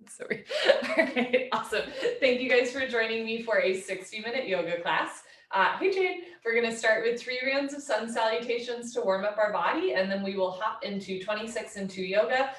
Sorry. All right, awesome. Thank you guys for joining me for a 60-minute yoga class. Hey Jade, we're going to start with 3 rounds of sun salutations to warm up our body, and then we will hop into 26 into yoga,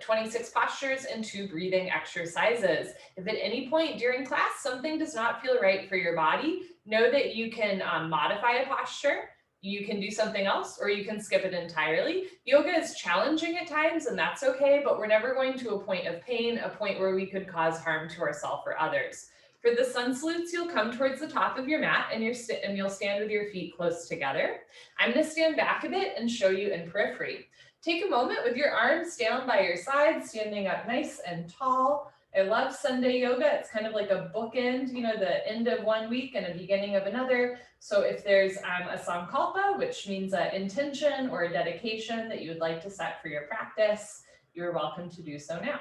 26 postures into breathing exercises. If at any point during class something does not feel right for your body, know that you can modify a posture. You can do something else, or you can skip it entirely. Yoga is challenging at times, and that's okay, but we're never going to a point of pain, a point where we could cause harm to ourselves or others. For the sun salutes, you'll come towards the top of your mat, and you'll stand with your feet close together. I'm going to stand back a bit and show you in periphery. Take a moment with your arms down by your sides, standing up nice and tall. I love Sunday yoga. It's kind of like a bookend, you know, the end of one week and a beginning of another. So if there's a sankalpa, which means an intention or a dedication that you would like to set for your practice, you're welcome to do so now.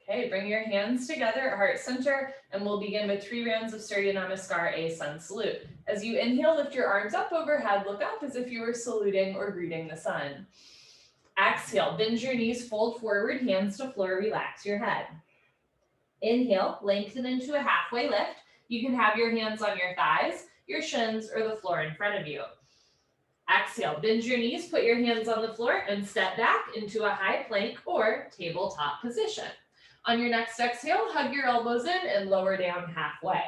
Okay, bring your hands together at heart center, and we'll begin with 3 rounds of Surya Namaskar, a sun salute. As you inhale, lift your arms up overhead, look up as if you were saluting or greeting the sun. Exhale, bend your knees, fold forward, hands to floor, relax your head. Inhale, lengthen into a halfway lift. You can have your hands on your thighs, your shins, or the floor in front of you. Exhale, bend your knees, put your hands on the floor, and step back into a high plank or tabletop position. On your next exhale, hug your elbows in and lower down halfway.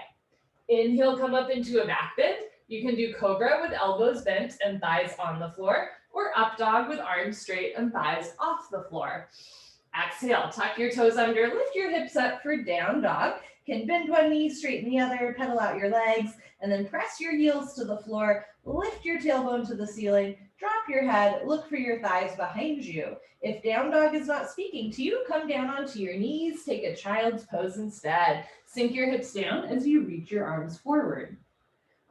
Inhale, come up into a back bend. You can do cobra with elbows bent and thighs on the floor, or up dog with arms straight and thighs off the floor. Exhale, tuck your toes under, lift your hips up for down dog. Can bend one knee, straighten the other, pedal out your legs, and then press your heels to the floor, lift your tailbone to the ceiling, drop your head, look for your thighs behind you. If down dog is not speaking to you, come down onto your knees, take a child's pose instead. Sink your hips down as you reach your arms forward.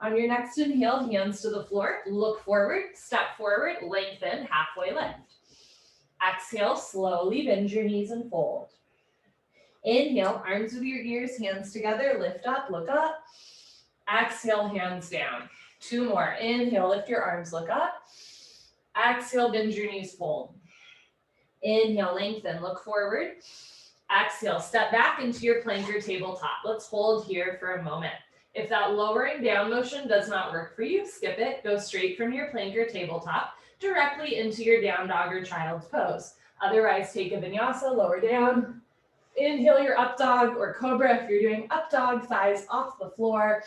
On your next inhale, hands to the floor, look forward, step forward, lengthen, halfway lift. Exhale, slowly bend your knees and fold. Inhale, arms with your ears, hands together, lift up, look up. Exhale, hands down. 2 more. Inhale, lift your arms, look up. Exhale, bend your knees, fold. Inhale, lengthen, look forward. Exhale, step back into your plank or tabletop. Let's hold here for a moment. If that lowering down motion does not work for you, skip it. Go straight from your plank or tabletop directly into your down dog or child's pose. Otherwise, take a vinyasa, lower down. Inhale your up dog or cobra if you're doing up dog, thighs off the floor.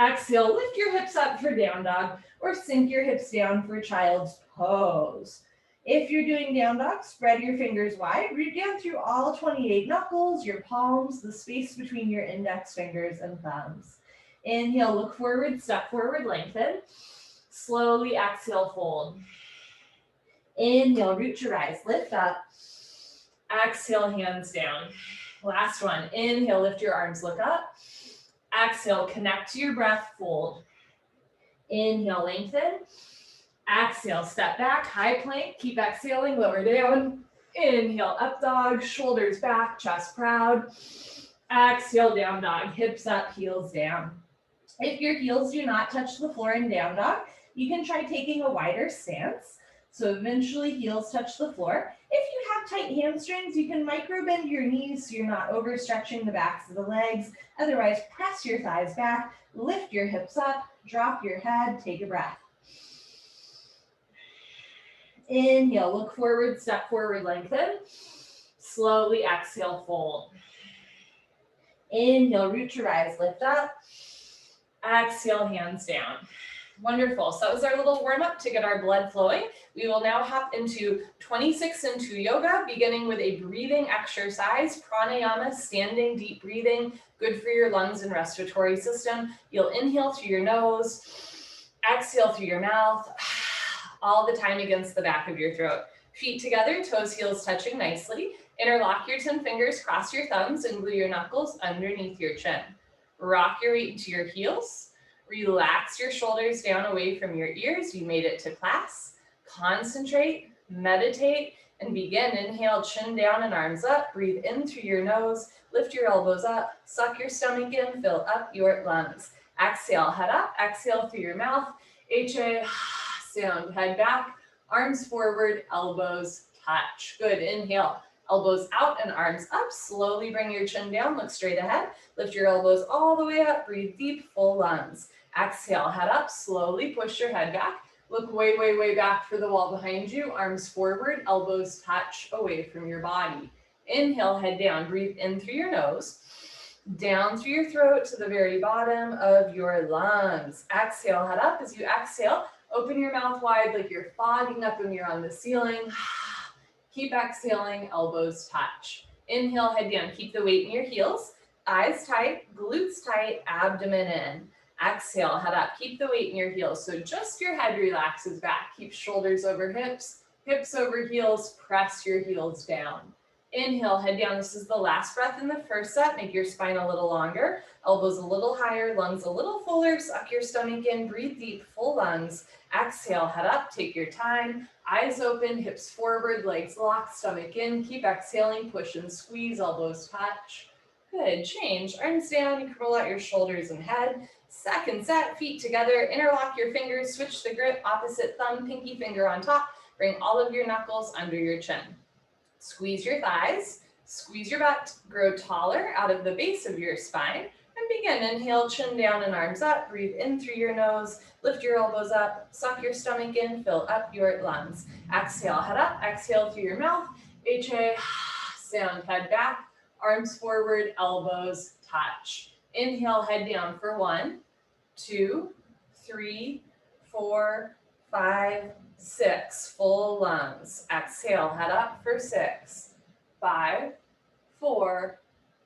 Exhale, lift your hips up for down dog or sink your hips down for child's pose. If you're doing down dog, spread your fingers wide, reach down through all 28 knuckles, your palms, the space between your index fingers and thumbs. Inhale, look forward, step forward, lengthen. Slowly exhale, fold. Inhale, root your eyes, lift up. Exhale, hands down. Last one. Inhale, lift your arms, look up. Exhale, connect to your breath, fold. Inhale, lengthen. Exhale, step back, high plank. Keep exhaling, lower down. Inhale, up dog, shoulders back, chest proud. Exhale, down dog, hips up, heels down. If your heels do not touch the floor in down dog, you can try taking a wider stance. So eventually heels touch the floor. If you have tight hamstrings, you can micro bend your knees so you're not overstretching the backs of the legs. Otherwise, press your thighs back, lift your hips up, drop your head, take a breath. Inhale, look forward, step forward, lengthen. Slowly exhale, fold. Inhale, root your eyes, lift up. Exhale, hands down. Wonderful. So that was our little warm up to get our blood flowing. We will now hop into 26 into yoga, beginning with a breathing exercise, pranayama, standing deep breathing, good for your lungs and respiratory system. You'll inhale through your nose, exhale through your mouth, all the time against the back of your throat. Feet together, toes, heels touching nicely. Interlock your 10 fingers, cross your thumbs, and glue your knuckles underneath your chin. Rock your weight into your heels. Relax your shoulders down away from your ears. You made it to class. Concentrate, meditate, and begin. Inhale, chin down and arms up. Breathe in through your nose. Lift your elbows up. Suck your stomach in. Fill up your lungs. Exhale, head up. Exhale through your mouth. HA sound. Head back. Arms forward. Elbows touch. Good, inhale. Elbows out and arms up. Slowly bring your chin down, look straight ahead. Lift your elbows all the way up, breathe deep, full lungs. Exhale, head up, slowly push your head back. Look way, way, way back for the wall behind you. Arms forward, elbows touch away from your body. Inhale, head down, breathe in through your nose, down through your throat to the very bottom of your lungs. Exhale, head up. As you exhale, open your mouth wide like you're fogging up when you're on the ceiling. Keep exhaling, elbows touch. Inhale, head down. Keep the weight in your heels. Eyes tight, glutes tight, abdomen in. Exhale, head up. Keep the weight in your heels. So just your head relaxes back. Keep shoulders over hips, hips over heels. Press your heels down. Inhale, head down. This is the last breath in the first set. Make your spine a little longer, elbows a little higher, lungs a little fuller. Suck your stomach in, breathe deep, full lungs. Exhale, head up, take your time. Eyes open, hips forward, legs locked, stomach in. Keep exhaling, push and squeeze, elbows touch. Good, change. Arms down, you can roll out your shoulders and head. Second set, feet together, interlock your fingers, switch the grip, opposite thumb, pinky finger on top. Bring all of your knuckles under your chin. Squeeze your thighs, squeeze your butt, grow taller out of the base of your spine, and begin. Inhale, chin down and arms up. Breathe in through your nose, lift your elbows up, suck your stomach in, fill up your lungs. Exhale, head up, exhale through your mouth. HA, sound, head back, arms forward, elbows touch. Inhale, head down for 1, 2, 3, 4, 5, 6, full lungs. Exhale, head up for 6, 5, 4,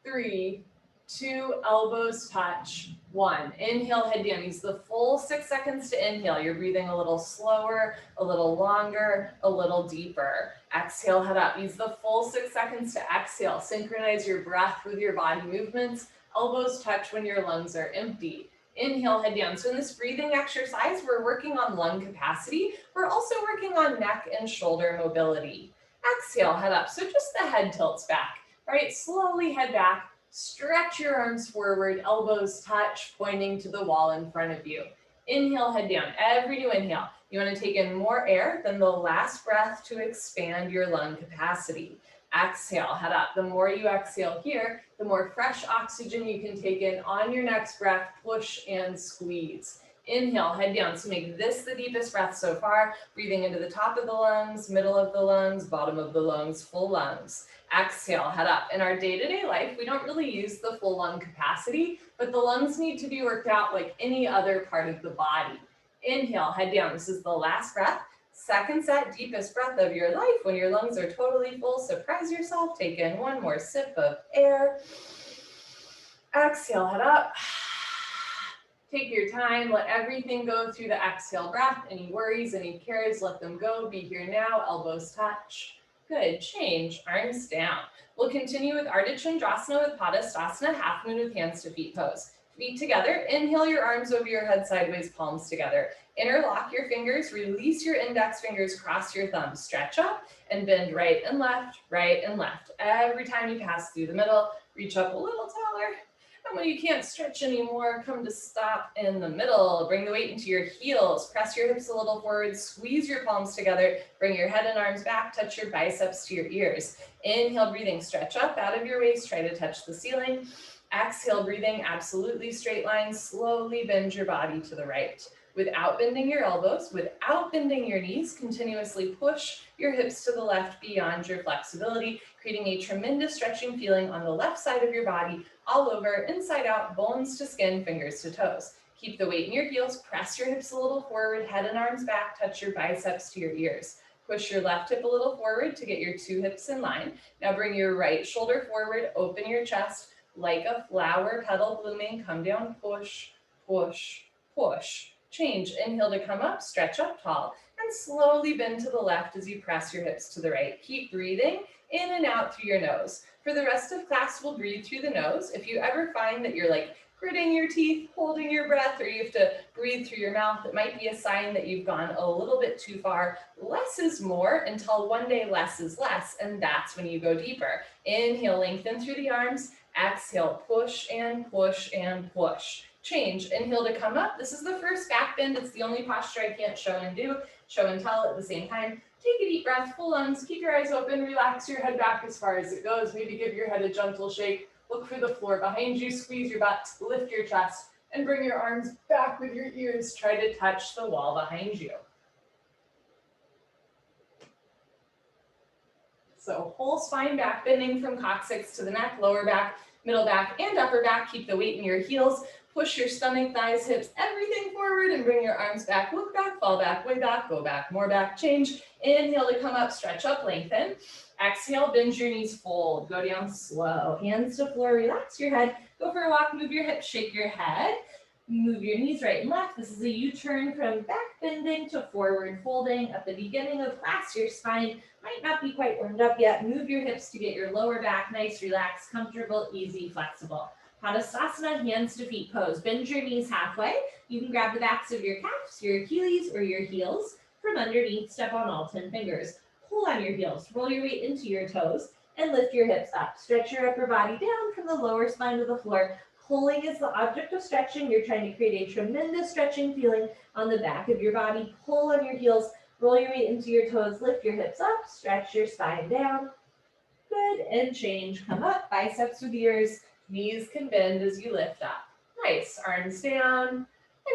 3, 2, elbows touch, 1. Inhale, head down. Use the full 6 seconds to inhale. You're breathing a little slower, a little longer, a little deeper. Exhale, head up. Use the full 6 seconds to exhale. Synchronize your breath with your body movements. Elbows touch when your lungs are empty. Inhale, head down. So in this breathing exercise, we're working on lung capacity. We're also working on neck and shoulder mobility. Exhale, head up. So just the head tilts back, right? Slowly head back. Stretch your arms forward, elbows touch, pointing to the wall in front of you. Inhale, head down. Every new inhale, you want to take in more air than the last breath to expand your lung capacity. Exhale, head up. The more you exhale here, the more fresh oxygen you can take in on your next breath. Push and squeeze. Inhale, head down. So make this the deepest breath so far. Breathing into the top of the lungs, middle of the lungs, bottom of the lungs, full lungs. Exhale, head up. In our day-to-day life, we don't really use the full lung capacity, but the lungs need to be worked out like any other part of the body. Inhale, head down. This is the last breath. Second set, deepest breath of your life. When your lungs are totally full, surprise yourself. Take in one more sip of air. Exhale, head up. Take your time. Let everything go through the exhale breath. Any worries, any cares, let them go. Be here now. Elbows touch. Good. Change. Arms down. We'll continue with Ardha Chandrasana with Padastasana, half moon with hands to feet pose. Feet together. Inhale your arms over your head sideways, palms together. Interlock your fingers. Release your index fingers. Cross your thumbs. Stretch up and bend right and left, right and left. Every time you pass through the middle, reach up a little taller. And when you can't stretch anymore, come to stop in the middle. Bring the weight into your heels. Press your hips a little forward. Squeeze your palms together. Bring your head and arms back. Touch your biceps to your ears. Inhale, breathing. Stretch up out of your waist. Try to touch the ceiling. Exhale, breathing. Absolutely straight line. Slowly bend your body to the right. Without bending your elbows, without bending your knees, continuously push your hips to the left beyond your flexibility, creating a tremendous stretching feeling on the left side of your body, all over, inside out, bones to skin, fingers to toes. Keep the weight in your heels, press your hips a little forward, head and arms back, touch your biceps to your ears. Push your left hip a little forward to get your 2 hips in line. Now bring your right shoulder forward, open your chest like a flower petal blooming. Come down, push, push, push. Change. Inhale to come up, stretch up tall, and slowly bend to the left as you press your hips to the right. Keep breathing in and out through your nose. For the rest of class, we'll breathe through the nose. If you ever find that you're like gritting your teeth, holding your breath, or you have to breathe through your mouth, it might be a sign that you've gone a little bit too far. Less is more until one day less is less, and that's when you go deeper. Inhale, lengthen through the arms. Exhale, push and push and push. Change. Inhale to come up. This is the first back bend. It's the only posture I can't show and tell at the same time. Take a deep breath, full lungs, keep your eyes open, relax your head back as far as it goes. Maybe give your head a gentle shake. Look for the floor behind you, squeeze your butt, lift your chest, and bring your arms back with your ears. Try to touch the wall behind you. So whole spine back bending from coccyx to the neck, lower back, middle back, and upper back. Keep the weight in your heels. Push your stomach, thighs, hips, everything forward and bring your arms back. Look back, fall back, way back, go back, more back, change. Inhale to come up, stretch up, lengthen. Exhale, bend your knees, fold. Go down slow. Hands to floor, relax your head. Go for a walk, move your hips, shake your head. Move your knees right and left. This is a U-turn from back bending to forward folding. At the beginning of class, your spine might not be quite warmed up yet. Move your hips to get your lower back nice, relaxed, comfortable, easy, flexible. Padasana, hands to feet pose. Bend your knees halfway. You can grab the backs of your calves, your Achilles, or your heels. From underneath, step on all 10 fingers. Pull on your heels, roll your weight into your toes, and lift your hips up. Stretch your upper body down from the lower spine to the floor. Pulling is the object of stretching. You're trying to create a tremendous stretching feeling on the back of your body. Pull on your heels, roll your weight into your toes, lift your hips up, stretch your spine down. Good, and change. Come up, biceps with ears, knees can bend as you lift up. Nice, arms down, and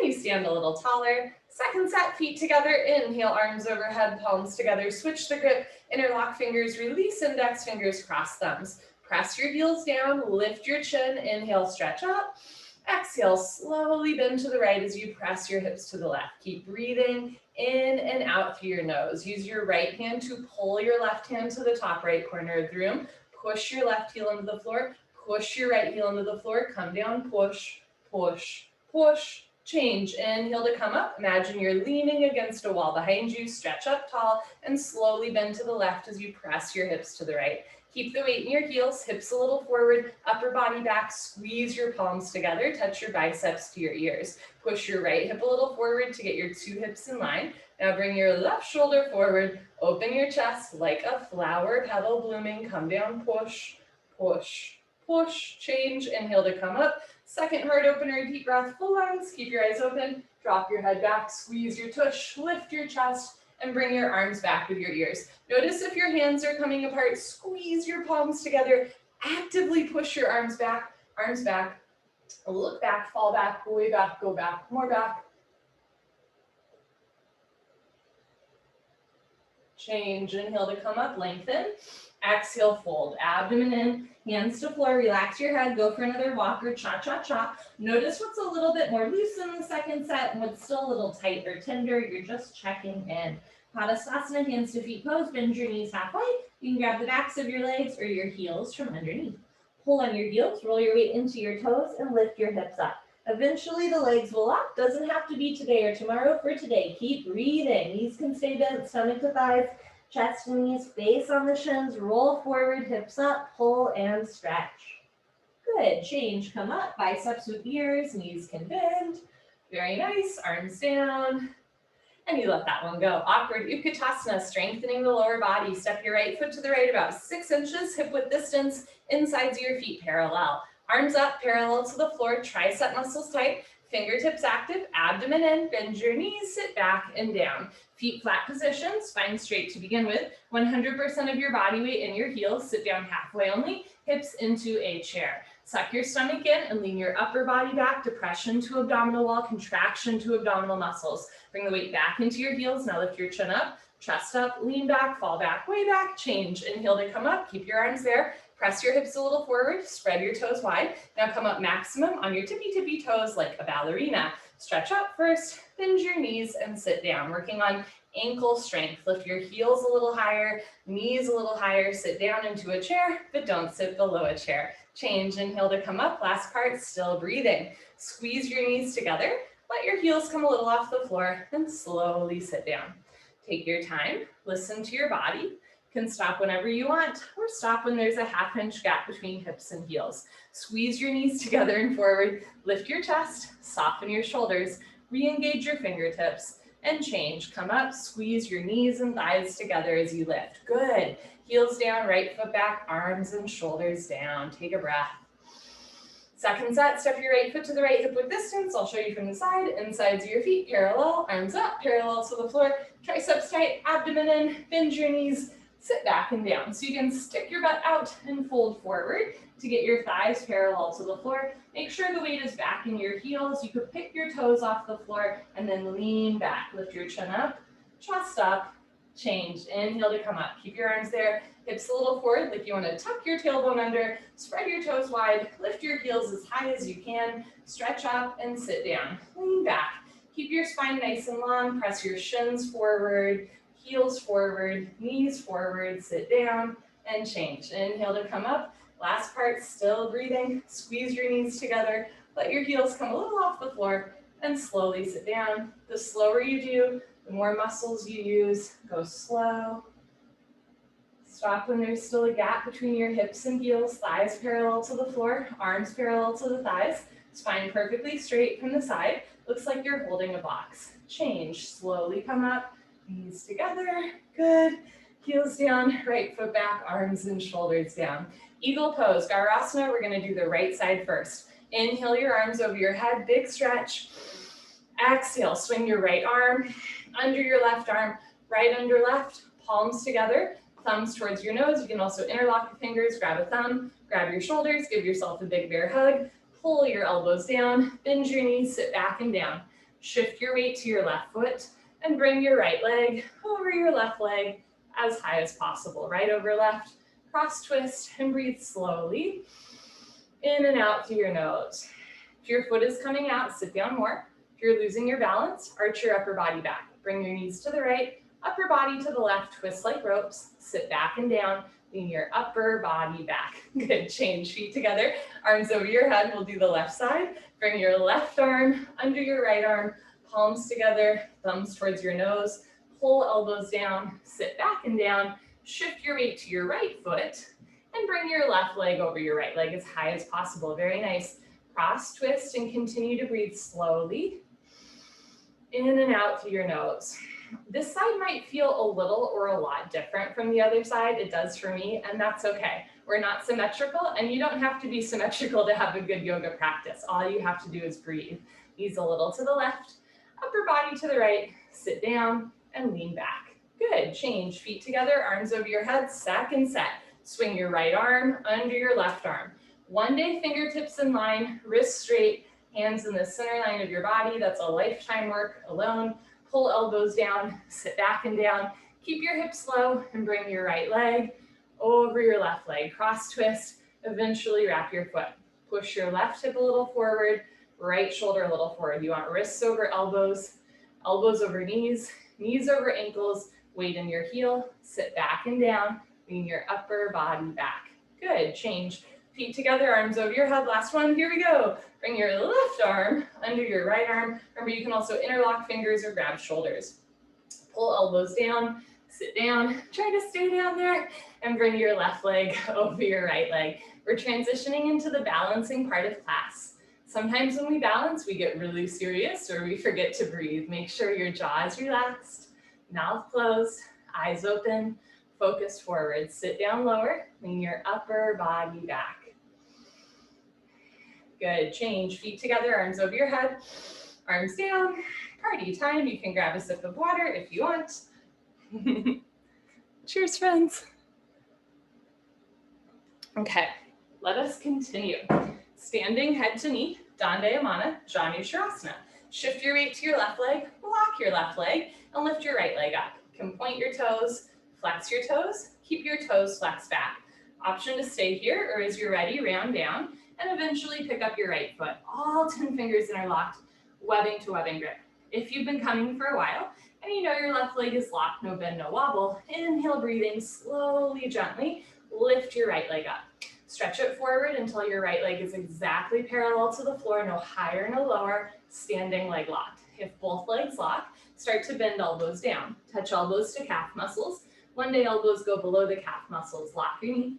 you stand a little taller. Second set, feet together, inhale, arms overhead, palms together, switch the grip, interlock fingers, release index fingers, cross thumbs. Press your heels down, lift your chin, inhale, stretch up. Exhale, slowly bend to the right as you press your hips to the left. Keep breathing in and out through your nose. Use your right hand to pull your left hand to the top right corner of the room. Push your left heel into the floor. Push your right heel into the floor. Come down, push, push, push. Change. Inhale to come up. Imagine you're leaning against a wall behind you. Stretch up tall and slowly bend to the left as you press your hips to the right. Keep the weight in your heels, hips a little forward, upper body back, squeeze your palms together, touch your biceps to your ears. Push your right hip a little forward to get your two hips in line. Now bring your left shoulder forward, open your chest like a flower petal blooming, come down, push, push, push, change, inhale to come up. Second heart opener, deep breath, full lungs, keep your eyes open, drop your head back, squeeze your tush, lift your chest, and bring your arms back with your ears. Notice if your hands are coming apart, squeeze your palms together, actively push your arms back, look back, fall back, way back, go back, more back. Change, inhale to come up, lengthen. Exhale, fold, abdomen in, hands to floor, relax your head, go for another walk or cha-cha-cha. Notice what's a little bit more loose in the second set and what's still a little tight or tender. You're just checking in. Padasana, hands to feet pose, bend your knees halfway. You can grab the backs of your legs or your heels from underneath. Pull on your heels, roll your weight into your toes, and lift your hips up. Eventually the legs will lock. Doesn't have to be today or tomorrow. For today, keep breathing. Knees can stay bent, stomach to thighs, chest and knees, face on the shins, roll forward, hips up, pull and stretch. Good, change, come up, biceps with ears, knees can bend. Very nice, arms down. And you let that one go. Awkward Utkatasana, strengthening the lower body. Step your right foot to the right about 6 inches, hip width distance, insides of your feet parallel. Arms up, parallel to the floor, tricep muscles tight, fingertips active, abdomen in, bend your knees, sit back and down. Feet flat position, spine straight to begin with. 100% of your body weight in your heels, sit down halfway only, hips into a chair. Suck your stomach in and lean your upper body back, depression to abdominal wall, contraction to abdominal muscles. Bring the weight back into your heels, now lift your chin up, chest up, lean back, fall back, way back, change. Inhale to come up, keep your arms there. Press your hips a little forward, spread your toes wide. Now come up maximum on your tippy toes like a ballerina. Stretch up first, bend your knees and sit down. Working on ankle strength. Lift your heels a little higher, knees a little higher, sit down into a chair, but don't sit below a chair. Change, inhale to come up. Last part, still breathing. Squeeze your knees together. Let your heels come a little off the floor and slowly sit down. Take your time, listen to your body. You can stop whenever you want or stop when there's a half-inch gap between hips and heels. Squeeze your knees together and forward, lift your chest, soften your shoulders, re-engage your fingertips, and change. Come up, squeeze your knees and thighs together as you lift. Good. Heels down, right foot back, arms and shoulders down. Take a breath. Second set, step your right foot to the right hip width distance. I'll show you from the side. Insides of your feet, parallel, arms up, parallel to the floor. Triceps tight, abdomen in, bend your knees, sit back and down. So you can stick your butt out and fold forward to get your thighs parallel to the floor. Make sure the weight is back in your heels. You could pick your toes off the floor and then lean back. Lift your chin up, chest up, change. Inhale to come up. Keep your arms there. Hips a little forward, like you want to tuck your tailbone under, spread your toes wide, lift your heels as high as you can, stretch up and sit down. Lean back. Keep your spine nice and long, press your shins forward, heels forward, knees forward, sit down and change. Inhale to come up. Last part, still breathing. Squeeze your knees together, let your heels come a little off the floor and slowly sit down. The slower you do, the more muscles you use. Go slow. Stop when there's still a gap between your hips and heels, thighs parallel to the floor, arms parallel to the thighs, spine perfectly straight from the side. Looks like you're holding a box. Change, slowly come up, knees together, good. Heels down, right foot back, arms and shoulders down. Eagle pose, Garasana, we're gonna do the right side first. Inhale your arms over your head, big stretch. Exhale, swing your right arm under your left arm, right under left, palms together. Thumbs towards your nose. You can also interlock your fingers, grab a thumb, grab your shoulders, give yourself a big bear hug, pull your elbows down, bend your knees, sit back and down. Shift your weight to your left foot and bring your right leg over your left leg as high as possible. Right over left, cross twist and breathe slowly in and out through your nose. If your foot is coming out, sit down more. If you're losing your balance, arch your upper body back. Bring your knees to the right, upper body to the left, twist like ropes, sit back and down, lean your upper body back. Good, change, feet together, arms over your head. We'll do the left side. Bring your left arm under your right arm, palms together, thumbs towards your nose, pull elbows down, sit back and down, shift your weight to your right foot, and bring your left leg over your right leg as high as possible. Very nice. Cross twist and continue to breathe slowly in and out through your nose. This side might feel a little or a lot different from the other side. It does for me, and that's okay. We're not symmetrical, and you don't have to be symmetrical to have a good yoga practice. All you have to do is breathe. Knees a little to the left, upper body to the right, sit down and lean back. Good, change, feet together, arms over your head, second set. Swing your right arm under your left arm. One day, fingertips in line, wrists straight, hands in the center line of your body. That's a lifetime work alone. Pull elbows down, sit back and down. Keep your hips low and bring your right leg over your left leg. Cross twist, eventually wrap your foot. Push your left hip a little forward, right shoulder a little forward. You want wrists over elbows, elbows over knees, knees over ankles, weight in your heel, sit back and down, lean your upper body back. Good, change. Feet together, arms over your head. Last one, here we go. Bring your left arm under your right arm. Remember, you can also interlock fingers or grab shoulders. Pull elbows down, sit down, try to stay down there, and bring your left leg over your right leg. We're transitioning into the balancing part of class. Sometimes when we balance, we get really serious or we forget to breathe. Make sure your jaw is relaxed, mouth closed, eyes open, focus forward. Sit down lower, lean your upper body back. Good, change, feet together, arms over your head, arms down. Party time, you can grab a sip of water if you want. Cheers, friends. Okay, let us continue. Standing head to knee, Dandayamana, Janushirasana. Shift your weight to your left leg, lock your left leg, and lift your right leg up. You can point your toes, flex your toes, keep your toes flexed back. Option to stay here, or as you're ready, round down, and eventually pick up your right foot. All 10 fingers interlocked, webbing to webbing grip. If you've been coming for a while, and you know your left leg is locked, no bend, no wobble, inhale, breathing slowly, gently, lift your right leg up. Stretch it forward until your right leg is exactly parallel to the floor, no higher, no lower, standing leg locked. If both legs lock, start to bend elbows down. Touch elbows to calf muscles. One day elbows go below the calf muscles. Lock your knee,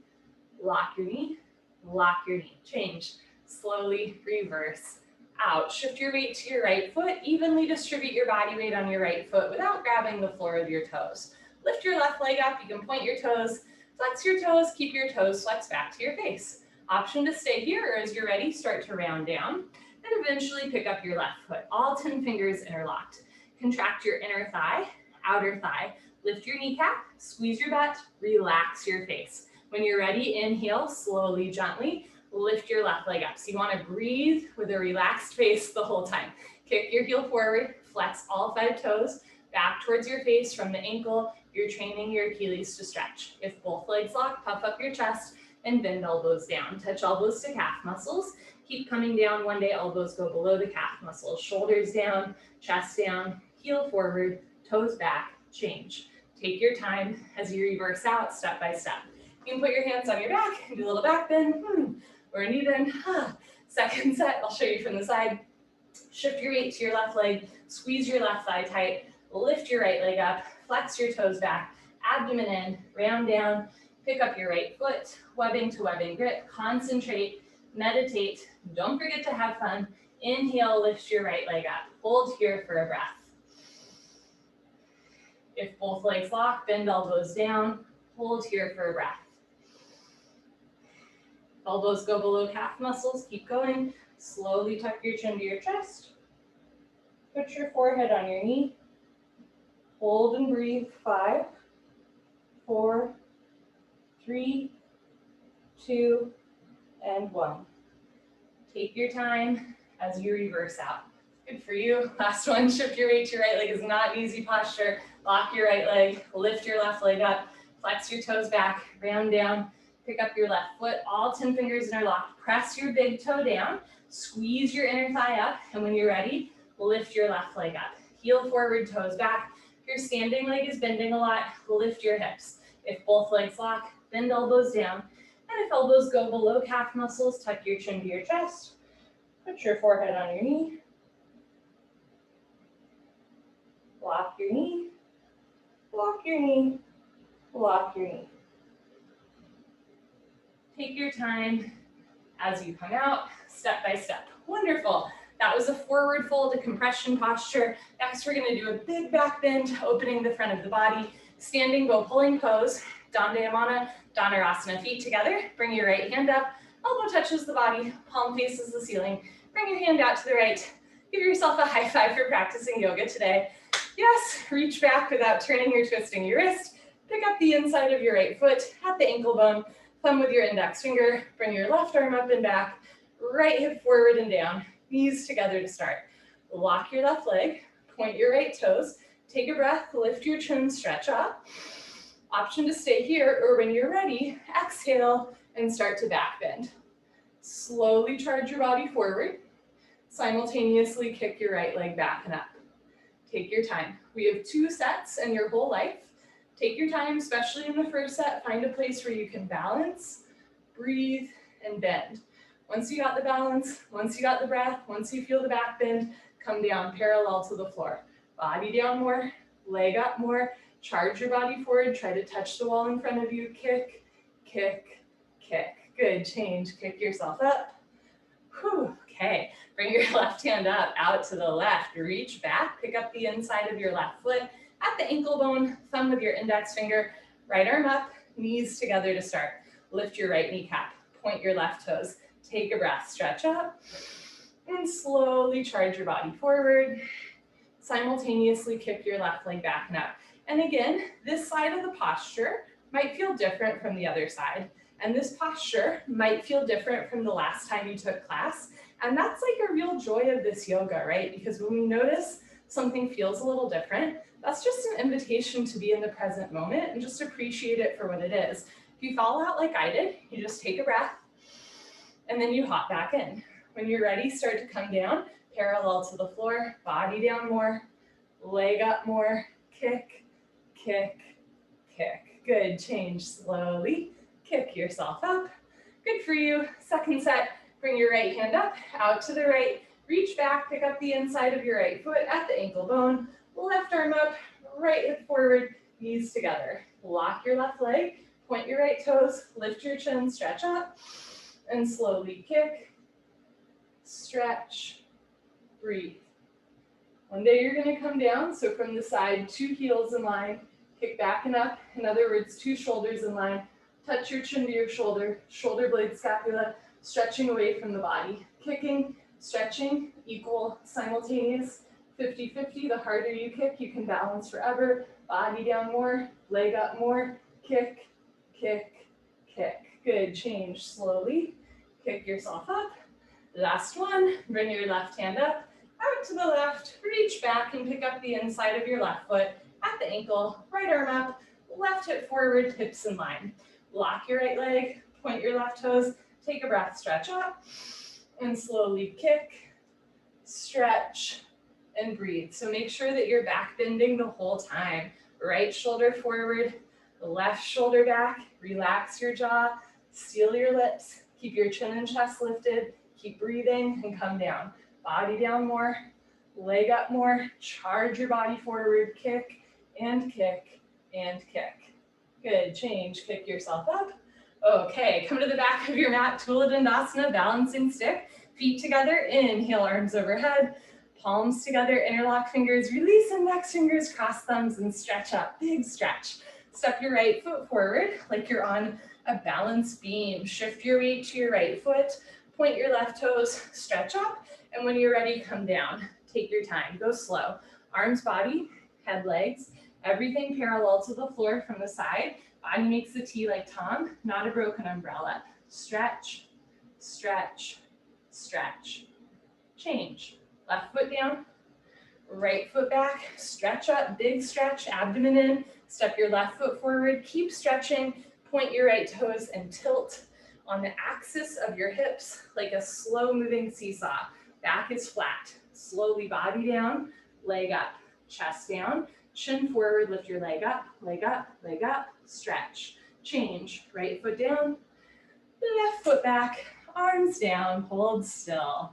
lock your knee, lock your knee. Change, slowly reverse, out. Shift your weight to your right foot. Evenly distribute your body weight on your right foot without grabbing the floor with your toes. Lift your left leg up. You can point your toes, flex your toes, keep your toes flexed back to your face. Option to stay here, or as you're ready, start to round down and eventually pick up your left foot. All 10 fingers interlocked. Contract your inner thigh, outer thigh. Lift your kneecap, squeeze your butt, relax your face. When you're ready, inhale, slowly, gently, lift your left leg up. So you want to breathe with a relaxed face the whole time. Kick your heel forward, flex all 5 toes, back towards your face from the ankle. You're training your Achilles to stretch. If both legs lock, puff up your chest and bend elbows down. Touch elbows to calf muscles. Keep coming down. One day, elbows go below the calf muscles. Shoulders down, chest down, heel forward, toes back, change. Take your time as you reverse out step by step. You can put your hands on your back and do a little back bend, or a knee bend. Second set, I'll show you from the side. Shift your weight to your left leg, squeeze your left thigh tight, lift your right leg up, flex your toes back, abdomen in, round down, pick up your right foot, webbing to webbing grip, concentrate, meditate, don't forget to have fun. Inhale, lift your right leg up, hold here for a breath. If both legs lock, bend elbows down, hold here for a breath. Elbows go below calf muscles, keep going. Slowly tuck your chin to your chest. Put your forehead on your knee. Hold and breathe. 5, 4, 3, 2, and 1. Take your time as you reverse out. Good for you. Last one, shift your weight to your right leg is not an easy posture. Lock your right leg, lift your left leg up, flex your toes back, round down, pick up your left foot, all 10 fingers interlocked. Press your big toe down, squeeze your inner thigh up, and when you're ready, lift your left leg up. Heel forward, toes back. If your standing leg is bending a lot, lift your hips. If both legs lock, bend elbows down. And if elbows go below calf muscles, tuck your chin to your chest. Put your forehead on your knee. Lock your knee. Lock your knee. Lock your knee. Take your time as you come out, step by step. Wonderful. That was a forward fold, a compression posture. Next, we're going to do a big back bend, opening the front of the body. Standing bow pulling pose, Dandayamana, Dhanurasana, feet together. Bring your right hand up, elbow touches the body, palm faces the ceiling. Bring your hand out to the right. Give yourself a high five for practicing yoga today. Yes, reach back without turning or twisting your wrist. Pick up the inside of your right foot at the ankle bone. Thumb with your index finger. Bring your left arm up and back. Right hip forward and down. Knees together to start. Lock your left leg. Point your right toes. Take a breath. Lift your chin. Stretch up. Option to stay here, or when you're ready, exhale and start to back bend. Slowly charge your body forward. Simultaneously kick your right leg back and up. Take your time. We have 2 sets in your whole life. Take your time, especially in the first set. Find a place where you can balance, breathe, and bend. Once you got the balance, once you got the breath, once you feel the back bend, come down parallel to the floor. Body down more, leg up more. Charge your body forward. Try to touch the wall in front of you. Kick, kick, kick. Good, change. Kick yourself up. Whew. Okay, bring your left hand up, out to the left. Reach back, pick up the inside of your left foot at the ankle bone, thumb with your index finger, right arm up, knees together to start. Lift your right kneecap, point your left toes. Take a breath, stretch up, and slowly charge your body forward. Simultaneously kick your left leg back and up. And again, this side of the posture might feel different from the other side. And this posture might feel different from the last time you took class. And that's like a real joy of this yoga, right? Because when we notice something feels a little different, that's just an invitation to be in the present moment and just appreciate it for what it is. If you fall out like I did, you just take a breath and then you hop back in. When you're ready, start to come down, parallel to the floor, body down more, leg up more, kick, kick, kick. Good, change slowly. Kick yourself up. Good for you. Second set, bring your right hand up, out to the right. Reach back, pick up the inside of your right foot at the ankle bone. Left arm up, right hip forward, knees together. Lock your left leg, point your right toes, lift your chin, stretch up, and slowly kick, stretch, breathe. One day you're going to come down, so from the side, 2 heels in line, kick back and up. In other words, 2 shoulders in line. Touch your chin to your shoulder, shoulder blade scapula, stretching away from the body. Kicking, stretching, equal, simultaneous, 50-50. The harder you kick, you can balance forever. Body down more, leg up more, kick, kick, kick. Good, change slowly. Kick yourself up. Last one, bring your left hand up, out to the left, reach back and pick up the inside of your left foot at the ankle, right arm up, left hip forward, hips in line. Lock your right leg, point your left toes, take a breath, stretch up, and slowly kick, stretch, and breathe. So make sure that you're back bending the whole time. Right shoulder forward, left shoulder back, relax your jaw, seal your lips, keep your chin and chest lifted, keep breathing and come down. Body down more, leg up more, charge your body forward, kick and kick and kick. Good, change, kick yourself up. Okay, come to the back of your mat, Tula Dandasana, balancing stick, feet together, inhale, arms overhead, palms together, interlock fingers, release index fingers, cross thumbs, and stretch up, big stretch. Step your right foot forward like you're on a balance beam. Shift your weight to your right foot, point your left toes, stretch up, and when you're ready, come down. Take your time, go slow. Arms, body, head, legs, everything parallel to the floor from the side. Body makes the T like Tom, not a broken umbrella. Stretch, stretch, stretch. Change. Left foot down, right foot back, stretch up, big stretch, abdomen in. Step your left foot forward, keep stretching, point your right toes and tilt on the axis of your hips like a slow moving seesaw. Back is flat. Slowly body down, leg up, chest down, chin forward, lift your leg up, stretch. Change, right foot down, left foot back, arms down, hold still.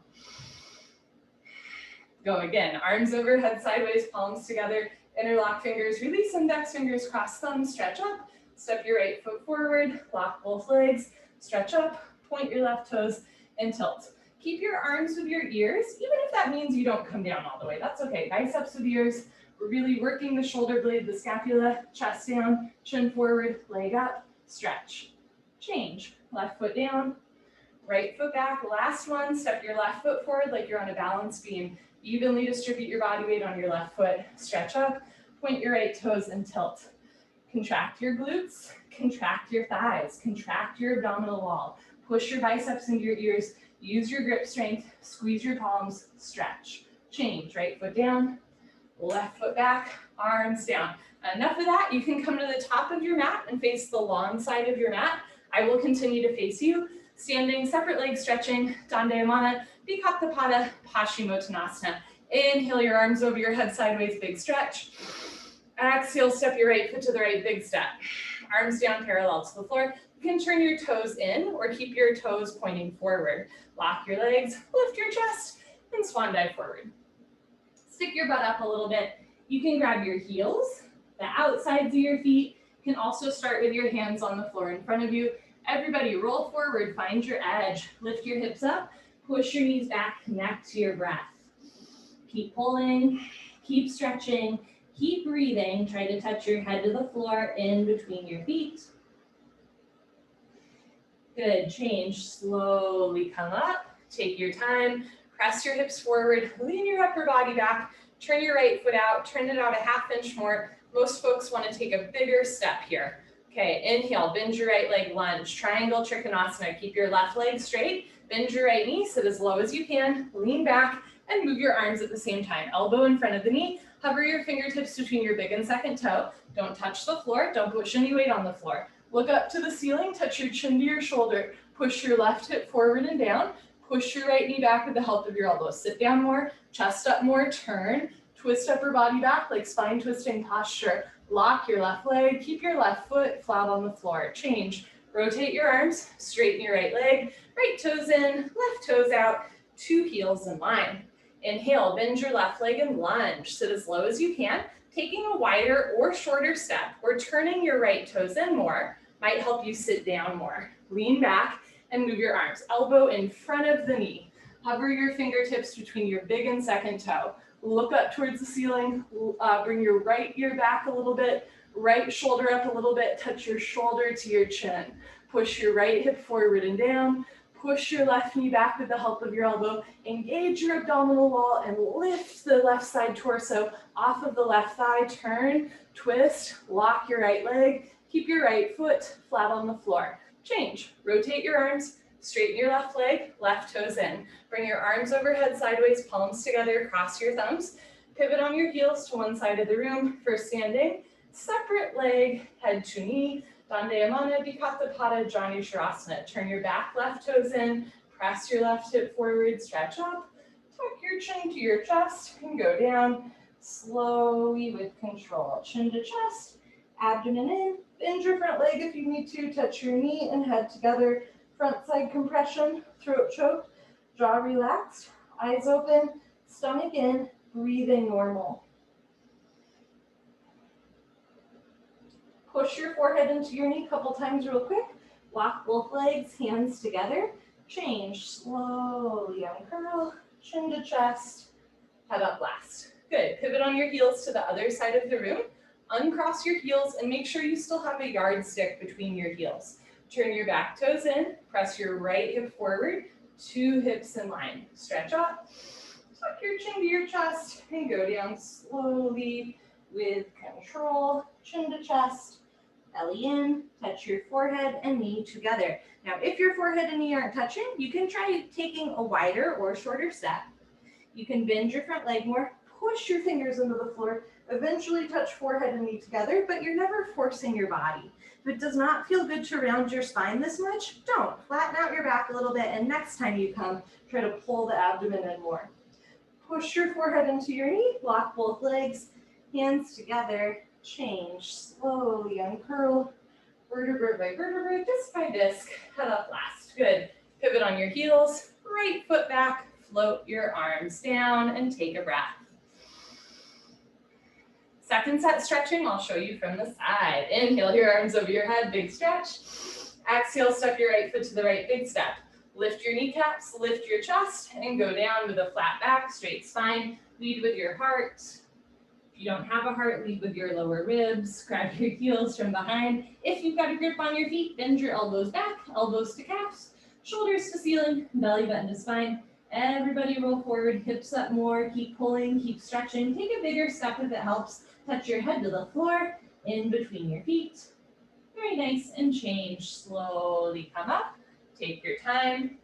Go again, arms overhead, sideways, palms together, interlock fingers, release index fingers, cross thumbs, stretch up, step your right foot forward, lock both legs, stretch up, point your left toes, and tilt. Keep your arms with your ears, even if that means you don't come down all the way, that's okay. Biceps with ears, we're really working the shoulder blade, the scapula, chest down, chin forward, leg up, stretch. Change, left foot down, right foot back, last one, step your left foot forward like you're on a balance beam. Evenly distribute your body weight on your left foot, stretch up, point your right toes and tilt. Contract your glutes, contract your thighs, contract your abdominal wall, push your biceps into your ears, use your grip strength, squeeze your palms, stretch. Change, right foot down, left foot back, arms down. Enough of that, you can come to the top of your mat and face the long side of your mat. I will continue to face you. Standing, separate legs stretching, Dandayamana, Vikathapada, Paschimottanasana. Inhale your arms over your head sideways, big stretch. Exhale, step your right foot to the right, big step. Arms down parallel to the floor. You can turn your toes in or keep your toes pointing forward. Lock your legs, lift your chest, and swan dive forward. Stick your butt up a little bit. You can grab your heels, the outsides of your feet. You can also start with your hands on the floor in front of you. Everybody roll forward, find your edge. Lift your hips up, push your knees back, connect to your breath. Keep pulling, keep stretching, keep breathing. Try to touch your head to the floor in between your feet. Good, change, slowly come up, take your time, press your hips forward, lean your upper body back, turn your right foot out, turn it out a half inch more. Most folks want to take a bigger step here. Okay, inhale, bend your right leg, lunge, triangle trikonasana. Keep your left leg straight, bend your right knee, sit as low as you can, lean back, and move your arms at the same time. Elbow in front of the knee, hover your fingertips between your big and second toe. Don't touch the floor, don't push any weight on the floor. Look up to the ceiling, touch your chin to your shoulder, push your left hip forward and down, push your right knee back with the help of your elbows. Sit down more, chest up more, turn, twist upper body back like spine twisting posture. Lock your left leg, keep your left foot flat on the floor. Change, rotate your arms, straighten your right leg, right toes in, left toes out, two heels in line. Inhale, bend your left leg and lunge. Sit as low as you can, taking a wider or shorter step or turning your right toes in more might help you sit down more. Lean back and move your arms. Elbow in front of the knee. Hover your fingertips between your big and second toe. Look up towards the ceiling, bring your right ear back a little bit, Right shoulder up a little bit, touch your shoulder to your chin. Push your right hip forward and down. Push your left knee back with the help of your elbow. Engage your abdominal wall and lift the left side torso off of the left thigh. Turn, twist, lock your right leg. Keep your right foot flat on the floor. Change. Rotate your arms, straighten your left leg, left toes in. Bring your arms overhead sideways, palms together, cross your thumbs. Pivot on your heels to one side of the room for standing. Separate leg, head to knee. Dandayamana Vikata Pada Jani Shavasana. Turn your back left toes in, press your left hip forward, stretch up, tuck your chin to your chest, and go down slowly with control. Chin to chest, abdomen in, bend your front leg if you need to, touch your knee and head together, front side compression, throat choked, jaw relaxed, eyes open, stomach in, breathing normal. Push your forehead into your knee a couple times real quick. Lock both legs, hands together. Change, slowly uncurl, chin to chest, head up last. Good, pivot on your heels to the other side of the room. Uncross your heels and make sure you still have a yardstick between your heels. Turn your back toes in, press your right hip forward, 2 hips in line. Stretch up, tuck your chin to your chest, and go down slowly with control, chin to chest, belly in, touch your forehead and knee together. Now, if your forehead and knee aren't touching, you can try taking a wider or shorter step. You can bend your front leg more, push your fingers into the floor, eventually touch forehead and knee together, but you're never forcing your body. If it does not feel good to round your spine this much, don't. Flatten out your back a little bit, and next time you come, try to pull the abdomen in more. Push your forehead into your knee, lock both legs, hands together, change, slowly uncurl, vertebrae by vertebrae, disc by disc, head up last. Good. Pivot on your heels, right foot back, float your arms down, and take a breath. Second set stretching, I'll show you from the side. Inhale your arms over your head, big stretch. Exhale, step your right foot to the right, big step. Lift your kneecaps, lift your chest, and go down with a flat back, straight spine. Lead with your heart. If you don't have a heart, lead with your lower ribs. Grab your heels from behind. If you've got a grip on your feet, bend your elbows back, elbows to calves, shoulders to ceiling, belly button to spine. Everybody roll forward, hips up more, keep pulling, keep stretching. Take a bigger step if it helps. Touch your head to the floor, in between your feet. Very nice, and change. Slowly come up, take your time.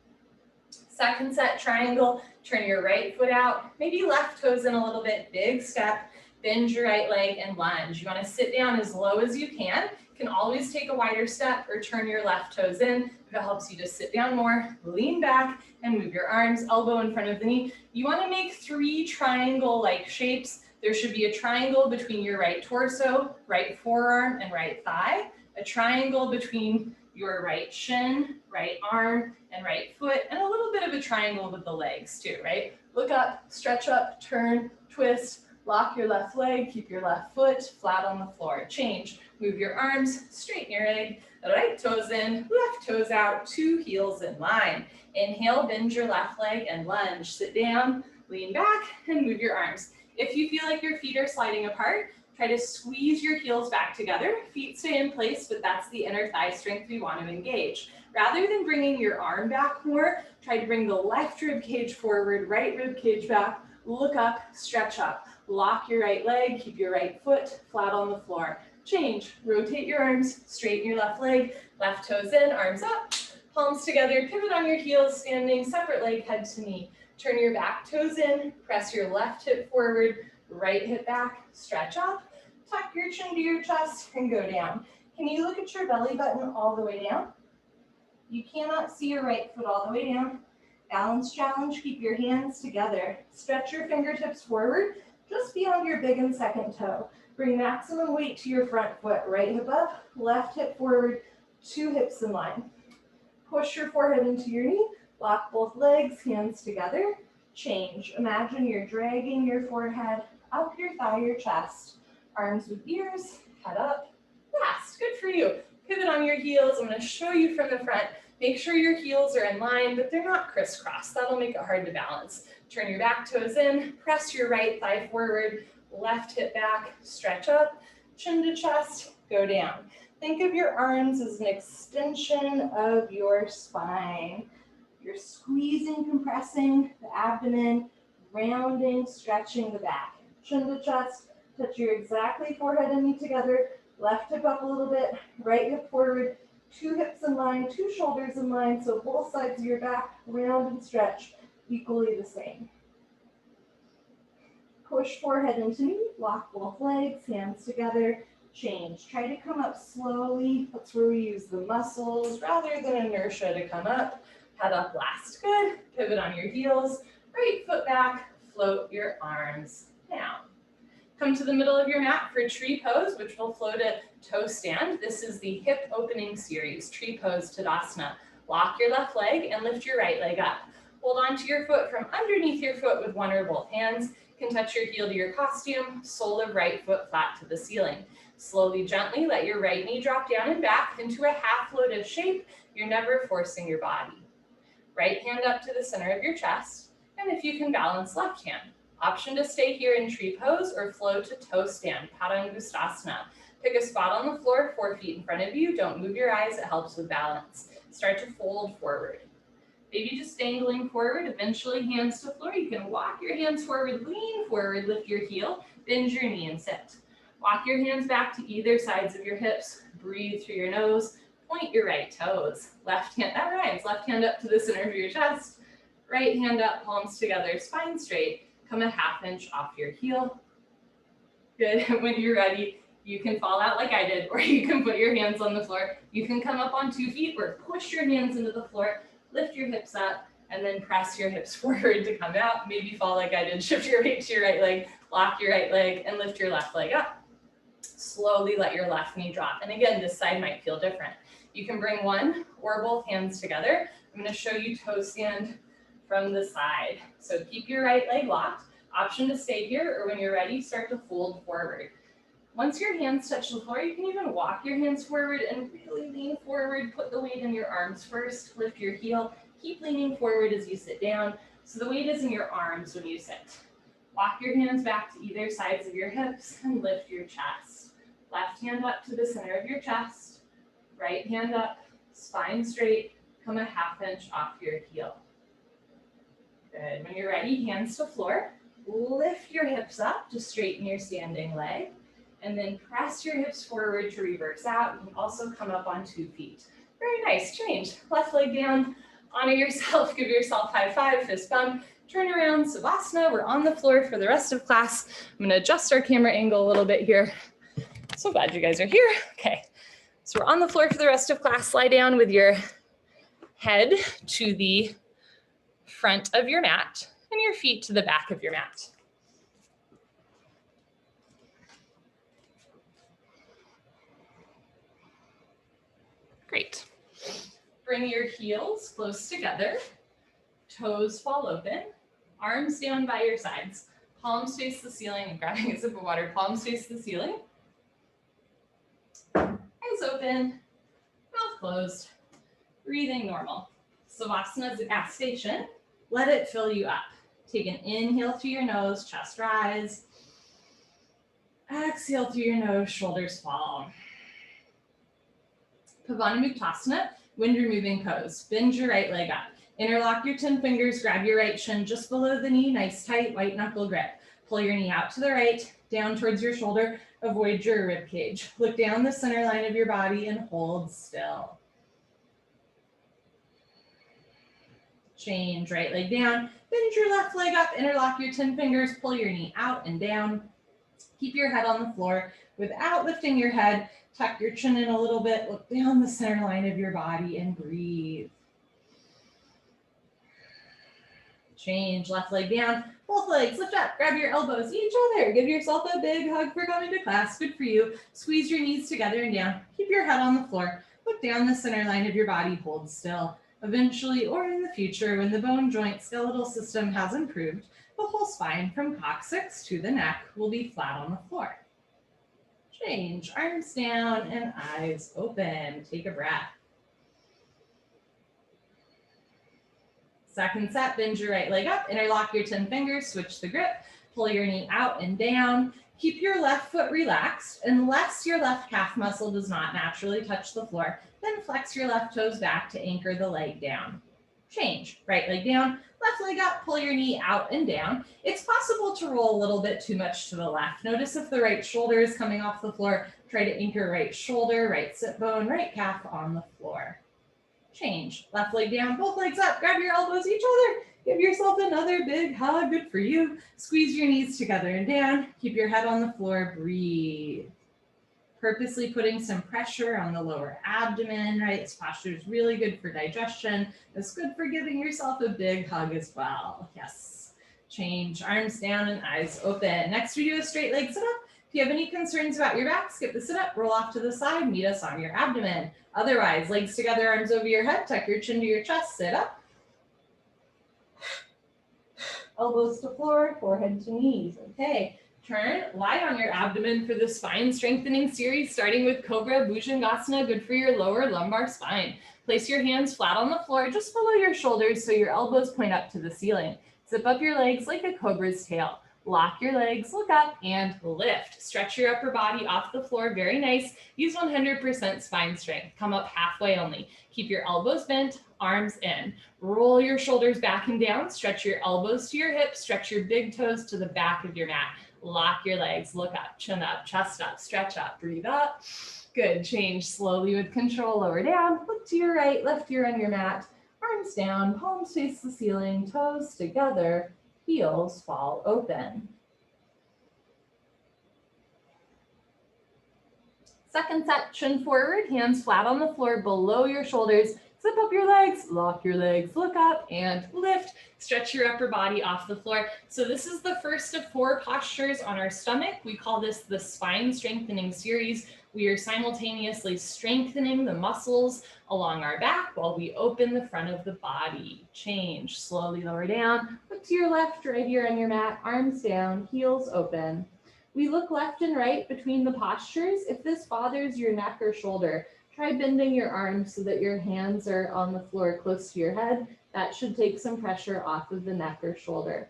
Second set, triangle. Turn your right foot out, maybe left toes in a little bit, big step. Bend your right leg and lunge. You want to sit down as low as you can. You can always take a wider step or turn your left toes in. If it helps you to sit down more, lean back and move your arms, elbow in front of the knee. You want to make 3 triangle-like shapes. There should be a triangle between your right torso, right forearm, and right thigh. A triangle between your right shin, right arm, and right foot, and a little bit of a triangle with the legs too, right? Look up, stretch up, turn, twist, lock your left leg, keep your left foot flat on the floor. Change, move your arms, straighten your leg, right toes in, left toes out, 2 heels in line. Inhale, bend your left leg and lunge. Sit down, lean back, and move your arms. If you feel like your feet are sliding apart, try to squeeze your heels back together. Feet stay in place, but that's the inner thigh strength we want to engage. Rather than bringing your arm back more, try to bring the left rib cage forward, right rib cage back, look up, stretch up. Lock your right leg, keep your right foot flat on the floor. Change, rotate your arms, straighten your left leg, left toes in, arms up, palms together, pivot on your heels, standing, separate leg, head to knee. Turn your back toes in, press your left hip forward, right hip back, stretch up, tuck your chin to your chest, and go down. Can you look at your belly button all the way down? You cannot see your right foot all the way down. Balance challenge, keep your hands together. Stretch your fingertips forward, just beyond your big and second toe. Bring maximum weight to your front foot, right hip up, left hip forward, 2 hips in line. Push your forehead into your knee, lock both legs, hands together. Change, imagine you're dragging your forehead up your thigh, your chest. Arms with ears, head up, last, good for you. Pivot on your heels, I'm gonna show you from the front. Make sure your heels are in line, but they're not crisscross. That'll make it hard to balance. Turn your back toes in, press your right thigh forward, left hip back, stretch up, chin to chest, go down. Think of your arms as an extension of your spine. You're squeezing, compressing the abdomen, rounding, stretching the back. Chin to chest, touch your exactly forehead and knee together, left hip up a little bit, right hip forward, 2 hips in line, 2 shoulders in line, so both sides of your back, round and stretch, equally the same. Push forehead into knee, lock both legs, hands together, change. Try to come up slowly. That's where we use the muscles rather than inertia to come up. Head up last, good. Pivot on your heels, right foot back, float your arms down. Come to the middle of your mat for tree pose, which will flow to toe stand. This is the hip opening series, tree pose Tadasana. Lock your left leg and lift your right leg up. Hold on to your foot from underneath your foot with one or both hands. You can touch your heel to your costume, sole of right foot flat to the ceiling. Slowly, gently, let your right knee drop down and back into a half lotus shape. You're never forcing your body. Right hand up to the center of your chest, and if you can balance left hand. Option to stay here in tree pose or flow to toe stand, Padangustasana. Pick a spot on the floor, 4 feet in front of you. Don't move your eyes, it helps with balance. Start to fold forward. Maybe just dangling forward, eventually hands to floor. You can walk your hands forward, lean forward, lift your heel, bend your knee and sit. Walk your hands back to either sides of your hips. Breathe through your nose. Point your right toes. Left hand, that rhymes. Left hand up to the center of your chest. Right hand up, palms together, spine straight. Come a half inch off your heel. Good. When you're ready, you can fall out like I did, or you can put your hands on the floor. You can come up on 2 feet or push your hands into the floor, lift your hips up, and then press your hips forward to come out. Maybe fall like I did. Shift your weight to your right leg, lock your right leg, and lift your left leg up. Slowly let your left knee drop. And again, this side might feel different. You can bring one or both hands together. I'm going to show you toe stand from the side. So keep your right leg locked. Option to stay here, or when you're ready, start to fold forward. Once your hands touch the floor, you can even walk your hands forward and really lean forward. Put the weight in your arms first. Lift your heel. Keep leaning forward as you sit down. So the weight is in your arms when you sit. Walk your hands back to either sides of your hips and lift your chest. Left hand up to the center of your chest. Right hand up, spine straight. Come a half inch off your heel. Good. When you're ready, hands to floor. Lift your hips up to straighten your standing leg. And then press your hips forward to reverse out. You can also come up on 2 feet. Very nice. Change. Left leg down. Honor yourself. Give yourself high five, fist bump. Turn around, Savasana. We're on the floor for the rest of class. I'm going to adjust our camera angle a little bit here. So glad you guys are here. Okay. So we're on the floor for the rest of class. Lie down with your head to the front of your mat and your feet to the back of your mat. Great. Bring your heels close together. Toes fall open. Arms down by your sides. Palms face the ceiling. I'm grabbing a sip of water. Palms face the ceiling. Eyes open. Mouth closed. Breathing normal. Savasana is a gas station. Let it fill you up. Take an inhale through your nose, chest rise. Exhale through your nose, shoulders fall. Pavanamuktasana, wind removing pose. Bend your right leg up. Interlock your 10 fingers, grab your right shin just below the knee, nice tight white knuckle grip. Pull your knee out to the right, down towards your shoulder, avoid your rib cage. Look down the center line of your body and hold still. Change, right leg down, bend your left leg up, interlock your 10 fingers, pull your knee out and down. Keep your head on the floor without lifting your head. Tuck your chin in a little bit, look down the center line of your body and breathe. Change, left leg down, both legs lift up, grab your elbows each other. Give yourself a big hug for coming to class, good for you. Squeeze your knees together and down. Keep your head on the floor, look down the center line of your body, hold still. Eventually, or in the future, when the bone joint skeletal system has improved, the whole spine from coccyx to the neck will be flat on the floor. Change, arms down and eyes open. Take a breath. Second set, bend your right leg up, interlock your 10 fingers, switch the grip, pull your knee out and down. Keep your left foot relaxed unless your left calf muscle does not naturally touch the floor. Then flex your left toes back to anchor the leg down. Change. Right leg down, left leg up, pull your knee out and down. It's possible to roll a little bit too much to the left. Notice if the right shoulder is coming off the floor. Try to anchor right shoulder, right sit bone, right calf on the floor. Change. Left leg down, both legs up, grab your elbows each other. Give yourself another big hug, good for you. Squeeze your knees together and down. Keep your head on the floor, breathe. Purposely putting some pressure on the lower abdomen, right? This posture is really good for digestion. It's good for giving yourself a big hug as well. Yes. Change, arms down and eyes open. Next we do a straight leg sit up. If you have any concerns about your back, skip the sit up, roll off to the side, meet us on your abdomen. Otherwise, legs together, arms over your head, tuck your chin to your chest, sit up. Elbows to floor, forehead to knees. Okay, turn, lie on your abdomen for the spine strengthening series, starting with Cobra Bhujangasana, good for your lower lumbar spine. Place your hands flat on the floor, just below your shoulders so your elbows point up to the ceiling. Zip up your legs like a cobra's tail. Lock your legs, look up, and lift. Stretch your upper body off the floor, very nice. Use 100% spine strength. Come up halfway only. Keep your elbows bent, arms in. Roll your shoulders back and down. Stretch your elbows to your hips. Stretch your big toes to the back of your mat. Lock your legs, look up, chin up, chest up, stretch up, breathe up. Good, change slowly with control, lower down. Look to your right, left ear on your mat. Arms down, palms face the ceiling, toes together. Heels fall open. Second set, chin forward, hands flat on the floor below your shoulders. Zip up your legs, lock your legs, look up and lift. Stretch your upper body off the floor. So this is the first of 4 postures on our stomach. We call this the spine strengthening series. We are simultaneously strengthening the muscles along our back while we open the front of the body. Change, slowly lower down. Look to your left, right ear on your mat, arms down, heels open. We look left and right between the postures. If this bothers your neck or shoulder, try bending your arms so that your hands are on the floor close to your head. That should take some pressure off of the neck or shoulder.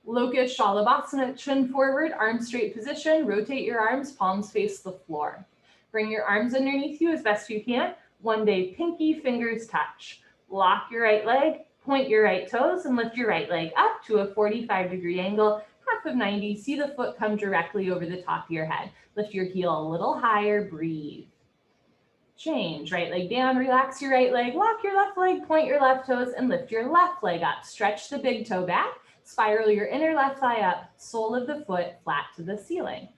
Locust Shalabhasana, chin forward, arm straight position. Rotate your arms, palms face the floor. Bring your arms underneath you as best you can. One day, pinky fingers touch. Lock your right leg, point your right toes, and lift your right leg up to a 45-degree angle, half of 90. See the foot come directly over the top of your head. Lift your heel a little higher, breathe. Change, right leg down, relax your right leg, lock your left leg, point your left toes, and lift your left leg up. Stretch the big toe back, spiral your inner left thigh up, sole of the foot flat to the ceiling.